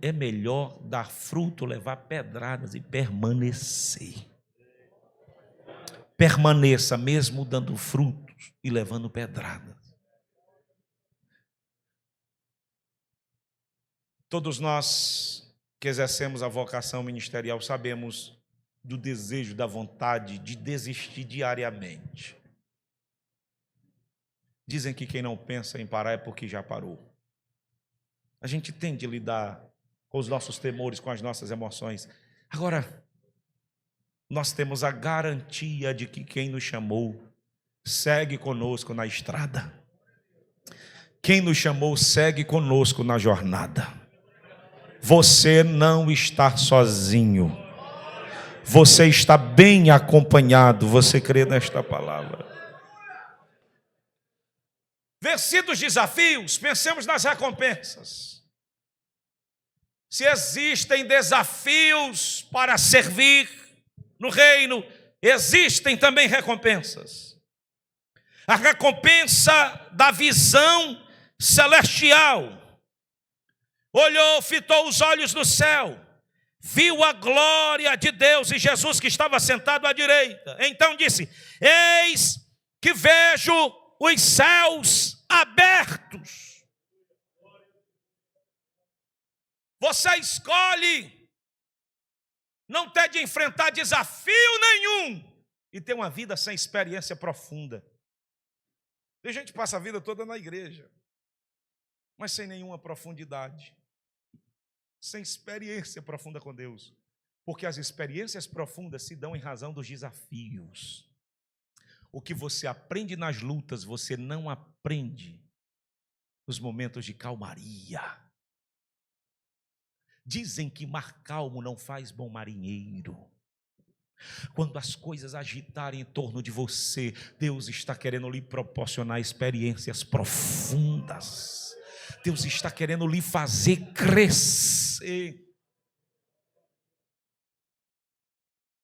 É melhor dar fruto, levar pedradas e permanecer. Permaneça mesmo dando frutos e levando pedradas. Todos nós que exercemos a vocação ministerial sabemos do desejo, da vontade de desistir diariamente. Dizem que quem não pensa em parar é porque já parou. A gente tem de lidar com os nossos temores, com as nossas emoções. Agora, nós temos a garantia de que quem nos chamou segue conosco na estrada. Quem nos chamou segue conosco na jornada. Você não está sozinho. Você está bem acompanhado. Você crê nesta palavra? Vencidos os desafios, pensemos nas recompensas. Se existem desafios para servir no reino, existem também recompensas. A recompensa da visão celestial. Olhou, fitou os olhos no céu, viu a glória de Deus e Jesus que estava sentado à direita. Então disse: eis que vejo os céus abertos. Você escolhe não ter de enfrentar desafio nenhum e ter uma vida sem experiência profunda. Tem gente que passa a vida toda na igreja, mas sem nenhuma profundidade, sem experiência profunda com Deus, porque as experiências profundas se dão em razão dos desafios. O que você aprende nas lutas, você não aprende nos momentos de calmaria. Dizem que mar calmo não faz bom marinheiro. Quando as coisas agitarem em torno de você, Deus está querendo lhe proporcionar experiências profundas. Deus está querendo lhe fazer crescer.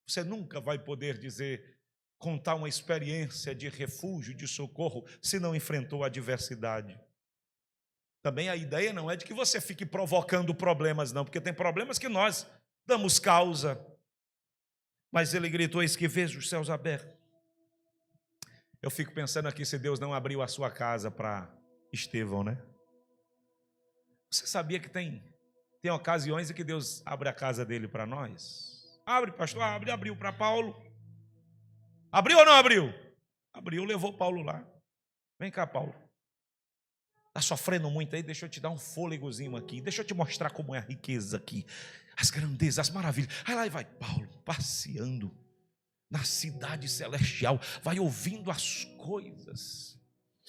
Você nunca vai poder contar uma experiência de refúgio, de socorro, se não enfrentou a adversidade. Também a ideia não é de que você fique provocando problemas, não, porque tem problemas que nós damos causa. Mas ele gritou: eis que vejo os céus abertos. Eu fico pensando aqui se Deus não abriu a sua casa para Estevão, né? Você sabia que tem ocasiões em que Deus abre a casa dele para nós? Abre, pastor, abriu para Paulo. Abriu ou não abriu? Abriu, levou Paulo lá. Vem cá, Paulo. Está sofrendo muito aí? Deixa eu te dar um fôlegozinho aqui. Deixa eu te mostrar como é a riqueza aqui. As grandezas, as maravilhas. Aí lá vai Paulo, passeando na cidade celestial. Vai ouvindo as coisas.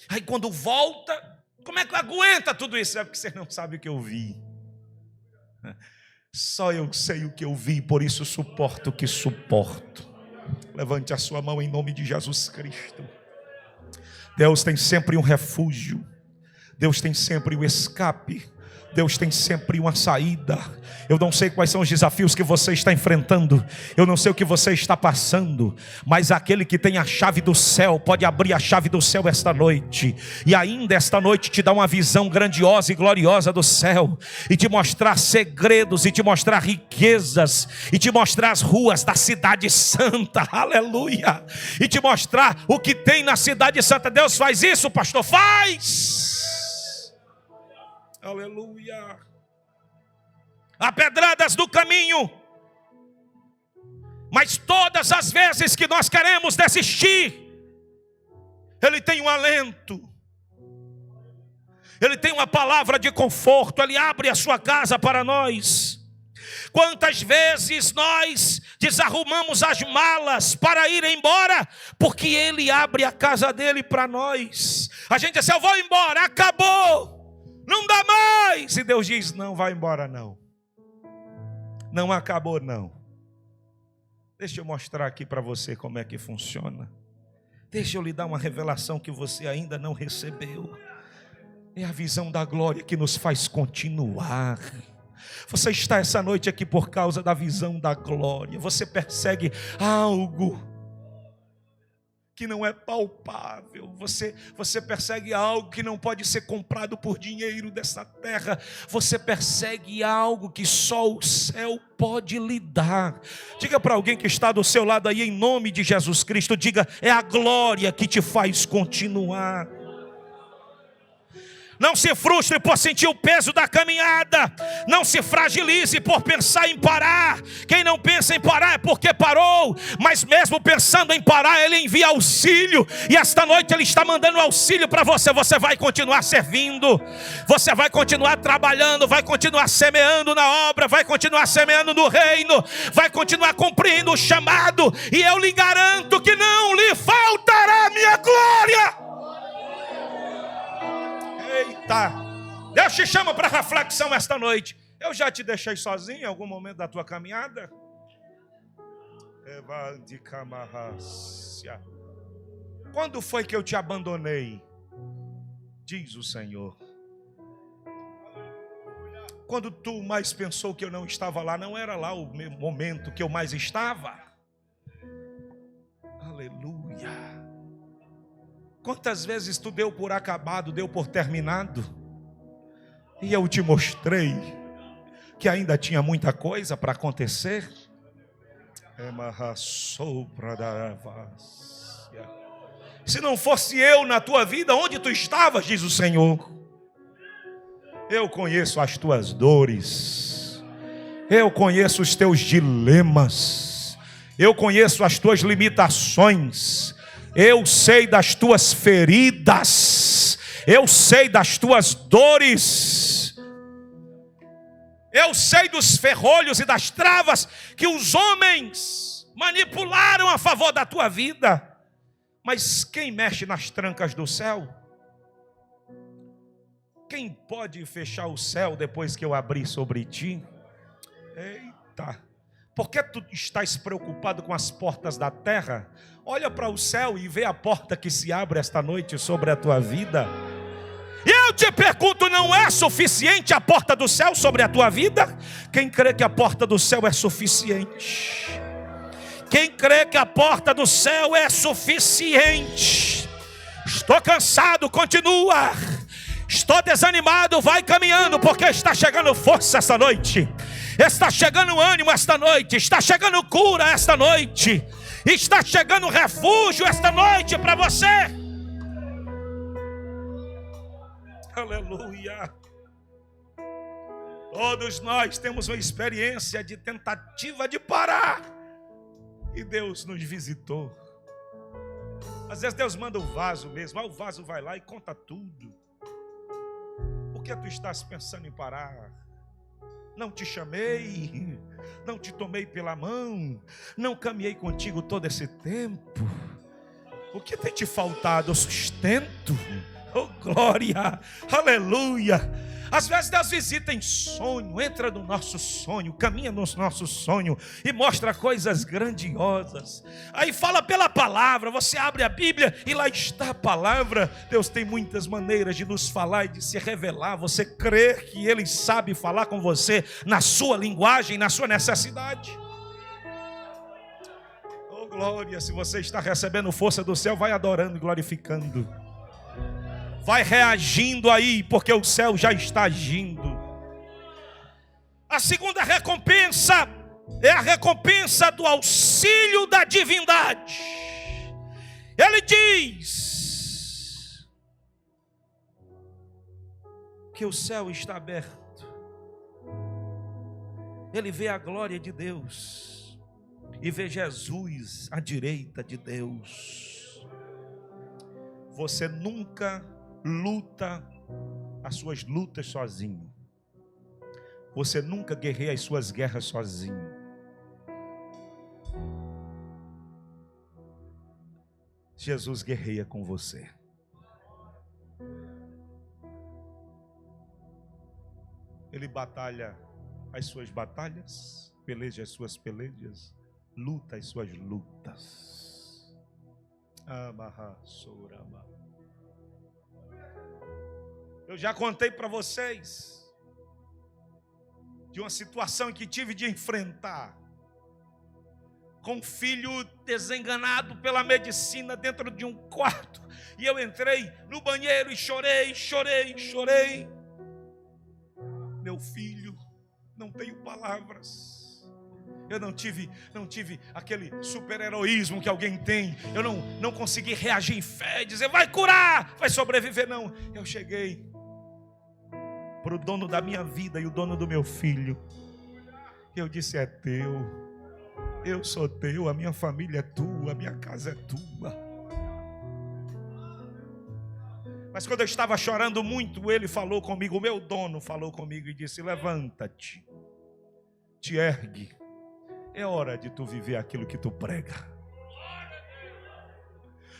Aí quando volta, como é que aguenta tudo isso? É porque você não sabe o que eu vi. Só eu sei o que eu vi, por isso suporto o que suporto. Levante a sua mão em nome de Jesus Cristo. Deus tem sempre um refúgio. Deus tem sempre o escape. Deus tem sempre uma saída. Eu não sei quais são os desafios que você está enfrentando, eu não sei o que você está passando, mas aquele que tem a chave do céu pode abrir a chave do céu esta noite, e ainda esta noite te dar uma visão grandiosa e gloriosa do céu, e te mostrar segredos, e te mostrar riquezas, e te mostrar as ruas da cidade santa, aleluia, e te mostrar o que tem na cidade santa. Deus faz isso, pastor? Faz! Aleluia. Há pedradas no caminho, mas todas as vezes que nós queremos desistir, Ele tem um alento, Ele tem uma palavra de conforto, Ele abre a sua casa para nós. Quantas vezes nós desarrumamos as malas para ir embora, porque Ele abre a casa dele para nós. A gente diz: eu vou embora, acabou, não dá mais. E Deus diz: não vai embora não. Não acabou não. Deixa eu mostrar aqui para você como é que funciona. Deixa eu lhe dar uma revelação que você ainda não recebeu. É a visão da glória que nos faz continuar. Você está essa noite aqui por causa da visão da glória. Você persegue algo que não é palpável, você persegue algo que não pode ser comprado por dinheiro dessa terra, você persegue algo que só o céu pode lhe dar. Diga para alguém que está do seu lado aí, em nome de Jesus Cristo, diga: é a glória que te faz continuar. Não se frustre por sentir o peso da caminhada. Não se fragilize por pensar em parar. Quem não pensa em parar é porque parou. Mas mesmo pensando em parar, Ele envia auxílio. E esta noite Ele está mandando auxílio para você. Você vai continuar servindo. Você vai continuar trabalhando. Vai continuar semeando na obra. Vai continuar semeando no reino. Vai continuar cumprindo o chamado. E eu lhe garanto que não lhe faltará a minha glória. Eita, Deus te chama para reflexão esta noite. Eu já te deixei sozinho em algum momento da tua caminhada? Quando foi que eu te abandonei? Diz o Senhor. Quando tu mais pensou que eu não estava lá, não era lá o momento que eu mais estava? Aleluia. Quantas vezes tu deu por acabado, deu por terminado? E eu te mostrei que ainda tinha muita coisa para acontecer. Se não fosse eu na tua vida, onde tu estavas, diz o Senhor. Eu conheço as tuas dores. Eu conheço os teus dilemas. Eu conheço as tuas limitações. Eu sei das tuas feridas. Eu sei das tuas dores. Eu sei dos ferrolhos e das travas que os homens manipularam a favor da tua vida. Mas quem mexe nas trancas do céu? Quem pode fechar o céu depois que eu abrir sobre ti? Eita! Por que tu estás preocupado com as portas da terra? Olha para o céu e vê a porta que se abre esta noite sobre a tua vida. E eu te pergunto, não é suficiente a porta do céu sobre a tua vida? Quem crê que a porta do céu é suficiente? Quem crê que a porta do céu é suficiente? Estou cansado, continua. Estou desanimado, vai caminhando, porque está chegando força esta noite. Está chegando ânimo esta noite. Está chegando cura esta noite. Está chegando refúgio esta noite para você. Aleluia. Todos nós temos uma experiência de tentativa de parar. E Deus nos visitou. Às vezes Deus manda o vaso mesmo. O vaso vai lá e conta tudo. Por que tu estás pensando em parar? Não te chamei, não te tomei pela mão, não caminhei contigo todo esse tempo. O que tem te faltado? O sustento? Oh, glória, aleluia. Às vezes Deus visita em sonho, entra no nosso sonho, caminha no nosso sonho e mostra coisas grandiosas. Aí fala pela palavra, você abre a Bíblia e lá está a palavra. Deus tem muitas maneiras de nos falar e de se revelar. Você crê que Ele sabe falar com você na sua linguagem, na sua necessidade? Oh, glória, se você está recebendo força do céu, vai adorando e glorificando. Vai reagindo aí, porque o céu já está agindo. A segunda recompensa é a recompensa do auxílio da divindade. Ele diz que o céu está aberto. Ele vê a glória de Deus e vê Jesus à direita de Deus. Você nunca luta as suas lutas sozinho. Você nunca guerreia as suas guerras sozinho. Jesus guerreia com você. Ele batalha as suas batalhas, peleja as suas pelejas, luta as suas lutas. Amarra, sourama. Eu já contei para vocês de uma situação que tive de enfrentar com um filho desenganado pela medicina dentro de um quarto. E eu entrei no banheiro e chorei. Meu filho, não tenho palavras. Eu não tive aquele super-heroísmo que alguém tem. Eu não consegui reagir em fé, dizer, vai curar, vai sobreviver. Não, eu cheguei para o dono da minha vida e o dono do meu filho. Eu disse: é teu, eu sou teu, a minha família é tua, a minha casa é tua. Mas quando eu estava chorando muito, ele falou comigo, o meu dono falou comigo e disse: levanta-te, te ergue, é hora de tu viver aquilo que tu prega.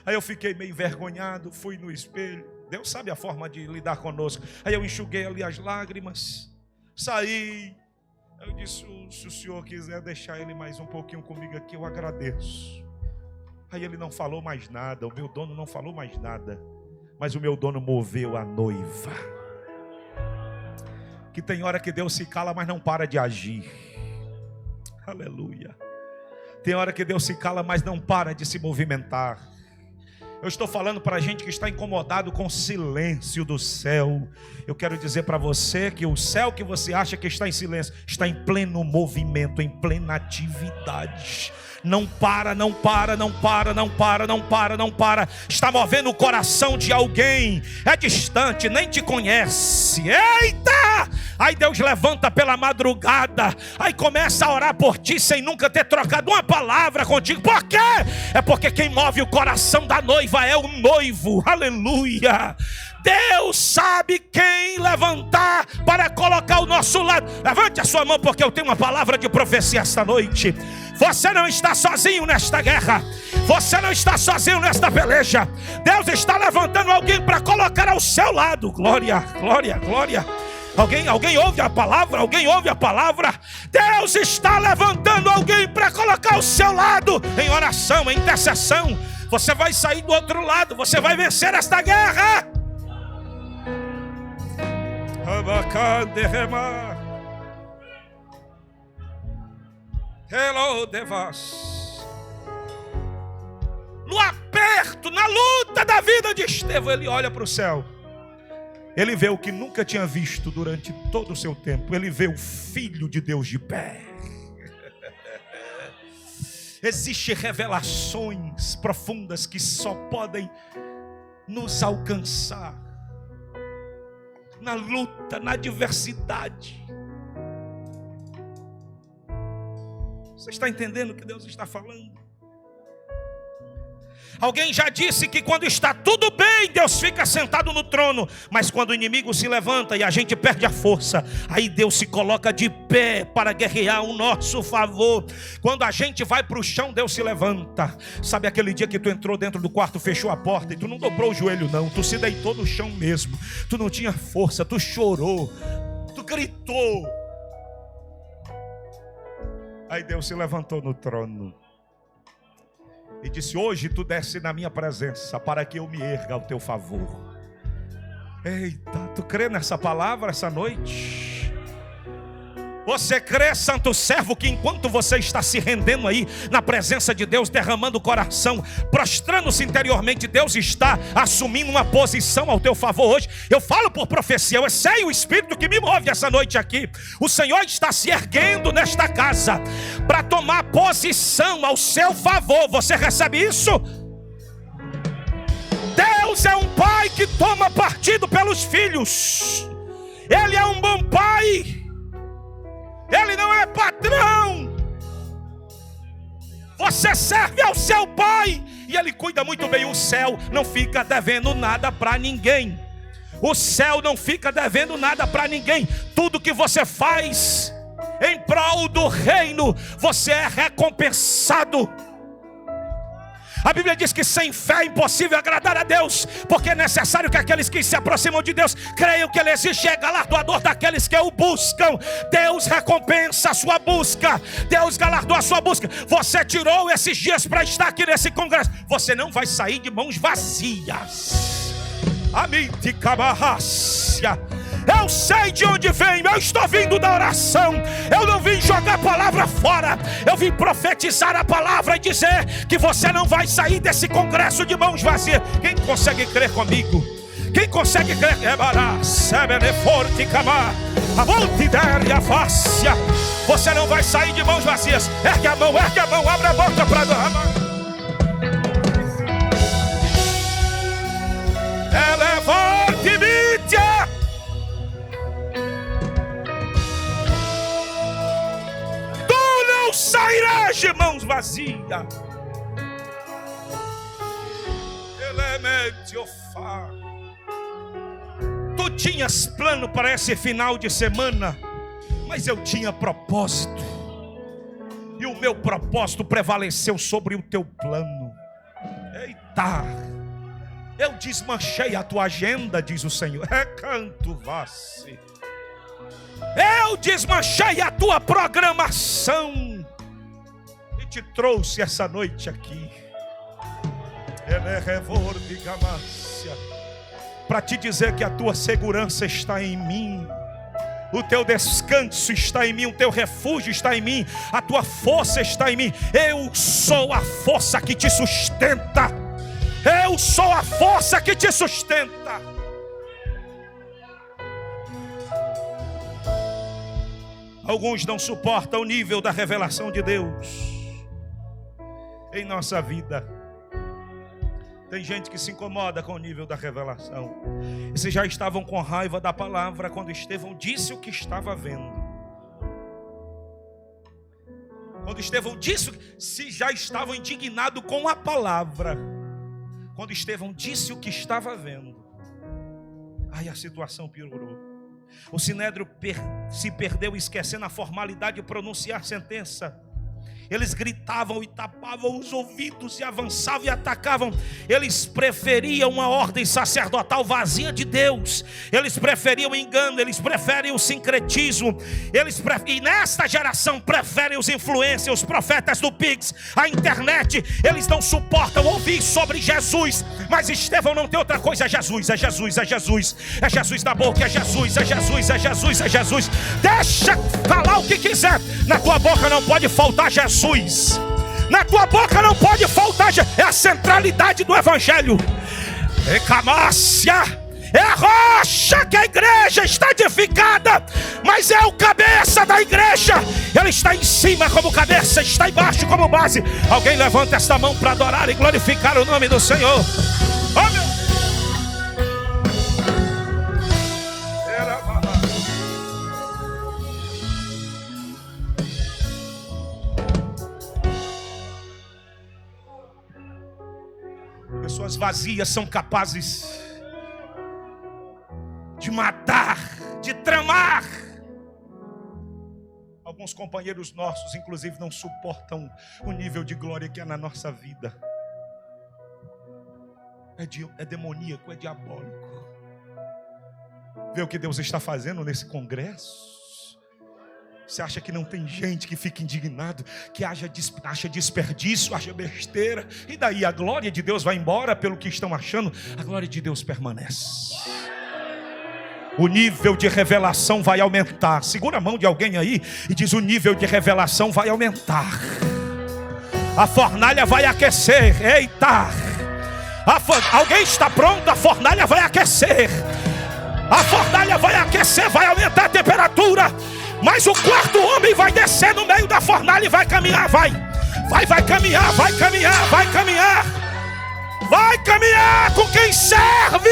Aí eu fiquei meio envergonhado, fui no espelho. Deus sabe a forma de lidar conosco. Aí eu enxuguei ali as lágrimas, saí. Eu disse: se o senhor quiser deixar ele mais um pouquinho comigo aqui, eu agradeço. Aí ele não falou mais nada, o meu dono não falou mais nada. Mas o meu dono moveu a noiva. Que tem hora que Deus se cala, mas não para de agir. Aleluia. Tem hora que Deus se cala, mas não para de se movimentar. Eu estou falando para a gente que está incomodado com o silêncio do céu. Eu quero dizer para você que o céu que você acha que está em silêncio, está em pleno movimento, em plena atividade. Não para, não para, não para, não para, não para, não para. Está movendo o coração de alguém. É distante, nem te conhece. Eita! Aí Deus levanta pela madrugada. Aí começa a orar por ti sem nunca ter trocado uma palavra contigo. Por quê? É porque quem move o coração da noiva é o noivo. Aleluia! Deus sabe quem levantar para colocar o nosso lado. Levante a sua mão, porque eu tenho uma palavra de profecia esta noite. Você não está sozinho nesta guerra. Você não está sozinho nesta peleja. Deus está levantando alguém para colocar ao seu lado. Glória, glória, glória. Alguém ouve a palavra? Alguém ouve a palavra? Deus está levantando alguém para colocar ao seu lado, em oração, em intercessão. Você vai sair do outro lado. Você vai vencer esta guerra. Hello, Devas. No aperto, na luta da vida de Estevão, ele olha para o céu. Ele vê o que nunca tinha visto durante todo o seu tempo. Ele vê o Filho de Deus de pé. Existem revelações profundas que só podem nos alcançar na luta, na adversidade. Você está entendendo o que Deus está falando? Alguém já disse que quando está tudo bem, Deus fica sentado no trono. Mas quando o inimigo se levanta e a gente perde a força, aí Deus se coloca de pé para guerrear o nosso favor. Quando a gente vai para o chão, Deus se levanta. Sabe aquele dia que tu entrou dentro do quarto, fechou a porta e tu não dobrou o joelho não, tu se deitou no chão mesmo. Tu não tinha força, tu chorou, tu gritou. Aí Deus se levantou no trono e disse: hoje tu desce na minha presença para que eu me erga ao teu favor. Eita, tu crê nessa palavra essa noite? Você crê, santo servo, que enquanto você está se rendendo aí na presença de Deus, derramando o coração, prostrando-se interiormente, Deus está assumindo uma posição ao teu favor hoje? Eu falo por profecia, eu sei o Espírito que me move essa noite aqui. O Senhor está se erguendo nesta casa para tomar posição ao seu favor. Você recebe isso? Deus é um pai que toma partido pelos filhos. Ele é um bom pai. Ele não é patrão. Você serve ao seu pai e ele cuida muito bem. O céu não fica devendo nada para ninguém. O céu não fica devendo nada para ninguém. Tudo que você faz em prol do reino, você é recompensado. A Bíblia diz que sem fé é impossível agradar a Deus, porque é necessário que aqueles que se aproximam de Deus creiam que Ele existe, é galardoador daqueles que o buscam. Deus recompensa a sua busca, Deus galardoa a sua busca. Você tirou esses dias para estar aqui nesse congresso, você não vai sair de mãos vazias. Amite camarrácia. Eu sei de onde venho, eu estou vindo da oração. Eu não vim jogar a palavra fora, eu vim profetizar a palavra e dizer que você não vai sair desse congresso de mãos vazias. Quem consegue crer comigo? Quem consegue crer? Você não vai sair de mãos vazias. Ergue a mão, abre a boca para derramar. Elevate-me. uma igreja, mãos vazias. Elemente ofá. Tu tinhas plano para esse final de semana, mas eu tinha propósito. E o meu propósito prevaleceu sobre o teu plano. Eita! Eu desmanchei a tua agenda, diz o Senhor. Recanto vasse. Eu desmanchei a tua programação e te trouxe essa noite aqui. Para te dizer que a tua segurança está em mim. O teu descanso está em mim, o teu refúgio está em mim, a tua força está em mim. Eu sou a força que te sustenta. Eu sou a força que te sustenta. Alguns não suportam o nível da revelação de Deus em nossa vida. Tem gente que se incomoda com o nível da revelação. Esses já estavam com raiva da palavra quando Estevão disse o que estava vendo. Quando Estevão disse, se já estavam indignados com a palavra. Quando Estevão disse o que estava vendo, aí a situação piorou. O sinédrio se perdeu esquecendo a formalidade de pronunciar sentença. Eles gritavam e tapavam os ouvidos e avançavam e atacavam. Eles preferiam uma ordem sacerdotal vazia de Deus. Eles preferiam o engano, eles preferem o sincretismo. E nesta geração preferem os influencers, os profetas do Pix, a internet. Eles não suportam ouvir sobre Jesus. Mas Estevão não tem outra coisa, é Jesus, é Jesus, é Jesus. É Jesus na boca, é Jesus, é Jesus, é Jesus, é Jesus. Deixa falar o que quiser. Na tua boca não pode faltar Jesus. Na tua boca não pode faltar. É a centralidade do evangelho. Ecamácia é a rocha que a igreja está edificada, mas é o cabeça da igreja. Ele está em cima como cabeça, está embaixo como base. Alguém levanta esta mão para adorar e glorificar o nome do Senhor. Oh, meu pessoas vazias são capazes de matar, de tramar. Alguns companheiros nossos, inclusive, não suportam o nível de glória que é na nossa vida. É demoníaco, é diabólico. Vê o que Deus está fazendo nesse congresso. Você acha que não tem gente que fica indignado, que acha desperdício, acha besteira, e daí a glória de Deus vai embora pelo que estão achando? A glória de Deus permanece. O nível de revelação vai aumentar. Segura a mão de alguém aí e diz: o nível de revelação vai aumentar. A fornalha vai aquecer. Eita! Alguém está pronto? A fornalha vai aquecer. A fornalha vai aquecer, vai aumentar a temperatura. Mas o quarto homem vai descer no meio da fornalha e vai caminhar, vai caminhar, vai caminhar, vai caminhar. Vai caminhar com quem serve.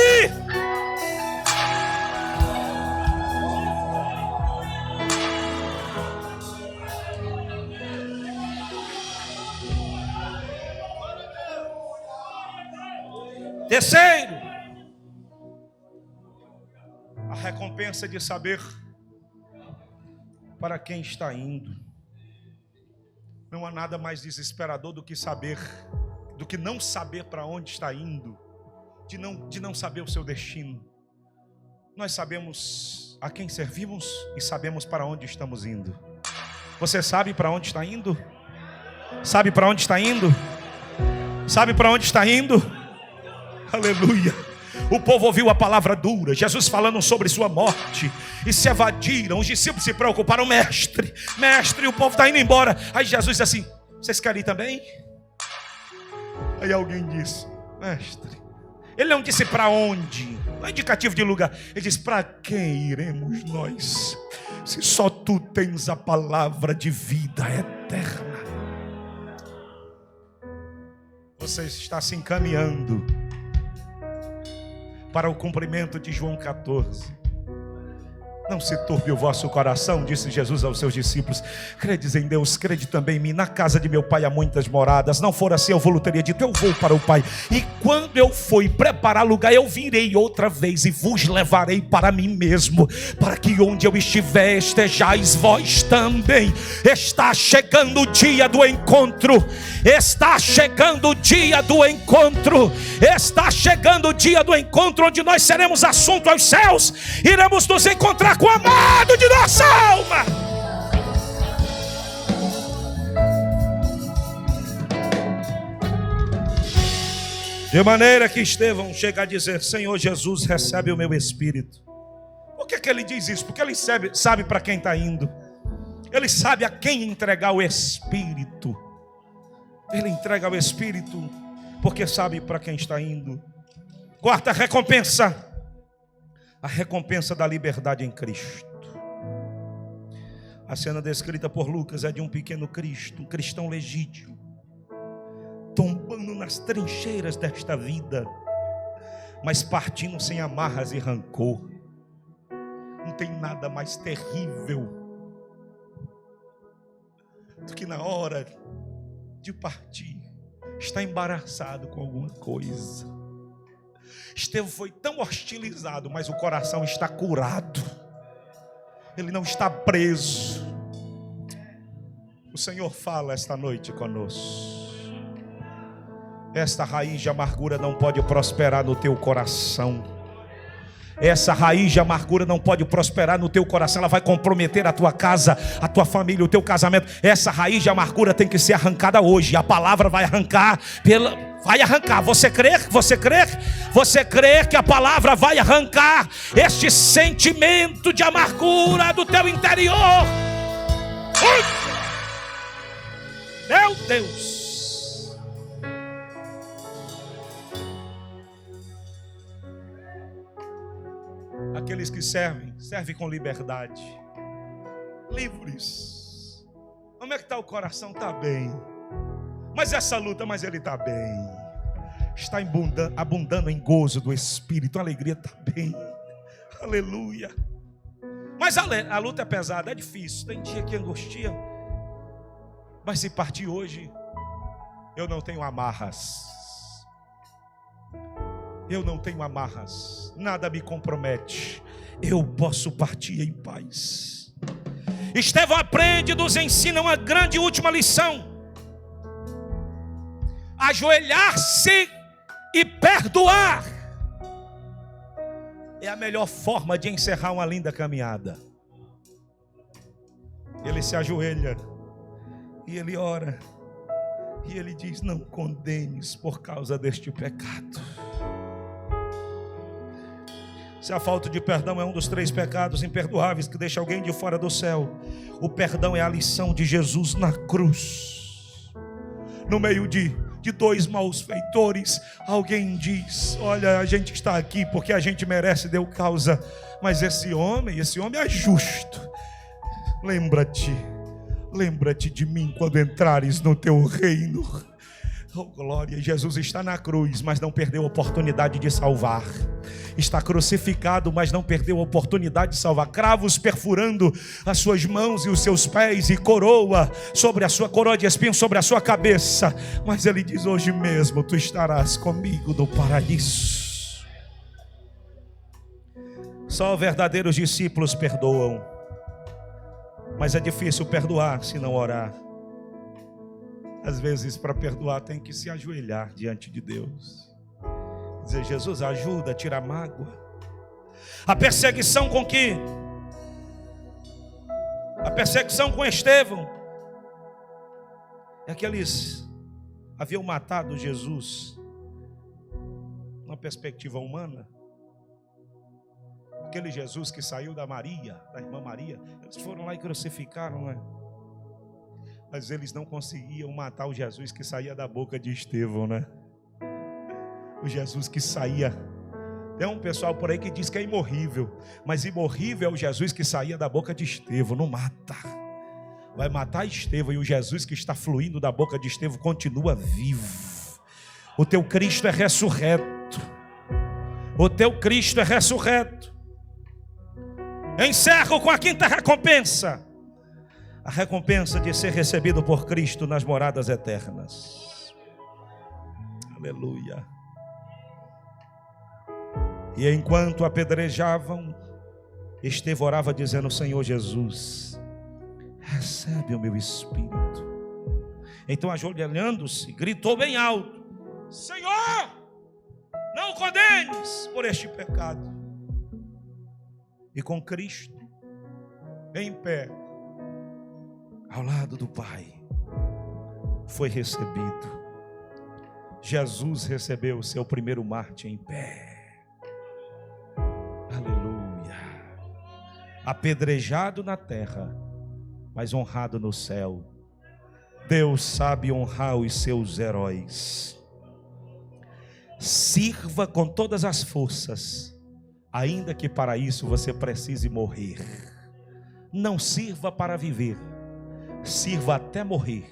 Terceiro, a recompensa de saber para quem está indo. Não há nada mais desesperador do que não saber para onde está indo, de não saber o seu destino. Nós sabemos a quem servimos e sabemos para onde estamos indo. Você sabe para onde está indo? Sabe para onde está indo? Sabe para onde está indo? Aleluia. O povo ouviu a palavra dura, Jesus falando sobre sua morte, e se evadiram. Os discípulos se preocuparam: mestre, o povo está indo embora. Aí Jesus disse assim: vocês querem ir também? Aí alguém disse: mestre. Ele não disse para onde, não é indicativo de lugar. Ele disse: para quem iremos nós, se só tu tens a palavra de vida eterna? Você está se encaminhando para o cumprimento de João 14. Não se turbe o vosso coração, disse Jesus aos seus discípulos. Credes em Deus, crede também em mim. Na casa de meu pai há muitas moradas. Não for assim, eu vou teria dito, eu vou para o Pai. E quando eu for preparar lugar, eu virei outra vez e vos levarei para mim mesmo, para que onde eu estiver, estejais vós também. Está chegando o dia do encontro. Está chegando o dia do encontro. Está chegando o dia do encontro, onde nós seremos assunto aos céus. Iremos nos encontrar com o amado de nossa alma. De maneira que Estevão chega a dizer: Senhor Jesus, recebe o meu espírito. Por que ele diz isso? Porque ele sabe para quem está indo. Ele sabe a quem entregar o espírito. Ele entrega o espírito porque sabe para quem está indo. Quarta recompensa: a recompensa da liberdade em Cristo. A cena descrita por Lucas é de um pequeno Cristo, um cristão legítimo, tombando nas trincheiras desta vida, mas partindo sem amarras e rancor. Não tem nada mais terrível do que na hora de partir estar embaraçado com alguma coisa. Estevão foi tão hostilizado, mas o coração está curado. Ele não está preso. O Senhor fala esta noite conosco. Esta raiz de amargura não pode prosperar no teu coração. Essa raiz de amargura não pode prosperar no teu coração. Ela vai comprometer a tua casa, a tua família, o teu casamento. Essa raiz de amargura tem que ser arrancada hoje. A palavra vai arrancar vai arrancar. Você crê? Você crê? Você crê que a palavra vai arrancar este sentimento de amargura do teu interior? Meu Deus! Aqueles que servem com liberdade, livres. Como é que está o coração? Está bem. Mas essa luta, mas ele está bem. Está abundando em gozo do Espírito. A alegria está bem. Aleluia. Mas a luta é pesada, é difícil. Tem dia que angustia. Mas se partir hoje, eu não tenho amarras. Eu não tenho amarras. Nada me compromete. Eu posso partir em paz. Estevão aprende e nos ensina uma grande última lição: ajoelhar-se e perdoar é a melhor forma de encerrar uma linda caminhada. Ele se ajoelha e ele ora e ele diz: não condenes por causa deste pecado. Se a falta de perdão é um dos 3 pecados imperdoáveis que deixa alguém de fora do céu, o perdão é a lição de Jesus na cruz. No meio de 2 malfeitores, alguém diz: olha, a gente está aqui porque a gente merece, deu causa, mas esse homem é justo. Lembra-te de mim quando entrares no teu reino. Oh glória, Jesus está na cruz, mas não perdeu a oportunidade de salvar. Está crucificado, mas não perdeu a oportunidade de salvar. Cravos perfurando as suas mãos e os seus pés, e coroa sobre a sua coroa de espinhos sobre a sua cabeça. Mas ele diz: hoje mesmo tu estarás comigo no paraíso. Só verdadeiros discípulos perdoam. Mas é difícil perdoar se não orar. Às vezes, para perdoar, tem que se ajoelhar diante de Deus. Dizer: Jesus, ajuda, tira a mágoa. A perseguição com Estevão é que eles haviam matado Jesus numa perspectiva humana. Aquele Jesus que saiu da irmã Maria, eles foram lá e crucificaram, não é? Mas eles não conseguiam matar o Jesus que saía da boca de Estevão, né? O Jesus que saía. Tem um pessoal por aí que diz que é imorrível, mas imorrível é o Jesus que saía da boca de Estevão. Não mata. Vai matar Estevão, e o Jesus que está fluindo da boca de Estevão continua vivo. O teu Cristo é ressurreto. O teu Cristo é ressurreto. Encerro com a quinta recompensa. A recompensa de ser recebido por Cristo nas moradas eternas. Aleluia. E enquanto apedrejavam, Estevão orava dizendo: Senhor Jesus, recebe o meu espírito. Então, ajoelhando-se, gritou bem alto: Senhor, não o condenes por este pecado. E com Cristo em pé, ao lado do Pai, foi recebido. Jesus recebeu o seu primeiro mártir em pé. Aleluia. Apedrejado na terra, mas honrado no céu. Deus sabe honrar os seus heróis. Sirva com todas as forças, ainda que para isso você precise morrer. Não sirva para viver, sirva até morrer.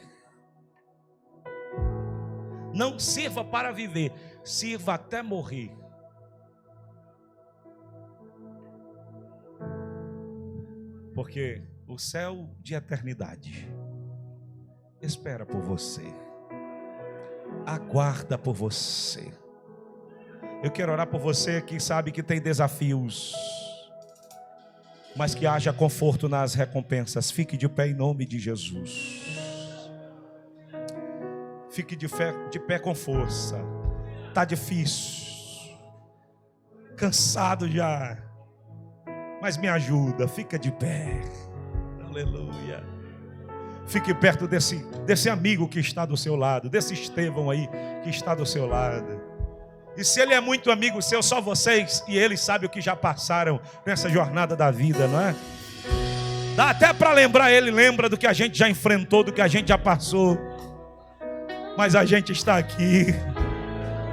Não sirva para viver, sirva até morrer. Porque o céu de eternidade espera por você, aguarda por você. Eu quero orar por você que sabe que tem desafios, mas que haja conforto nas recompensas. Fique de pé em nome de Jesus. Fique de pé com força. Está difícil, cansado já, mas me ajuda, fica de pé. Aleluia. Fique perto desse amigo que está do seu lado, desse Estevão aí que está do seu lado. E se ele é muito amigo seu, só vocês e ele sabem o que já passaram nessa jornada da vida, não é? Dá até para lembrar, ele lembra do que a gente já enfrentou, do que a gente já passou. Mas a gente está aqui.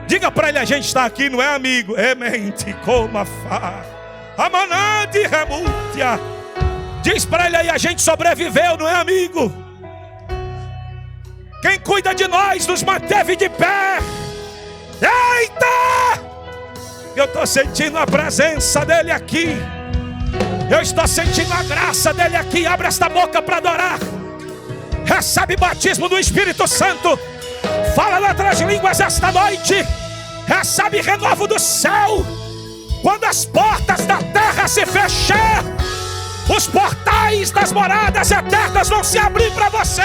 Diga para ele: a gente está aqui, não é, amigo? É mente como a fa. Amanante remútia. Diz para ele aí: a gente sobreviveu, não é, amigo? Quem cuida de nós nos manteve de pé. Eita! Eu estou sentindo a presença dele aqui. Eu estou sentindo a graça dele aqui. Abre esta boca para adorar. Recebe batismo do Espírito Santo. Fala em outras línguas esta noite. Recebe renovo do céu. Quando as portas da terra se fechar, os portais das moradas eternas vão se abrir para você.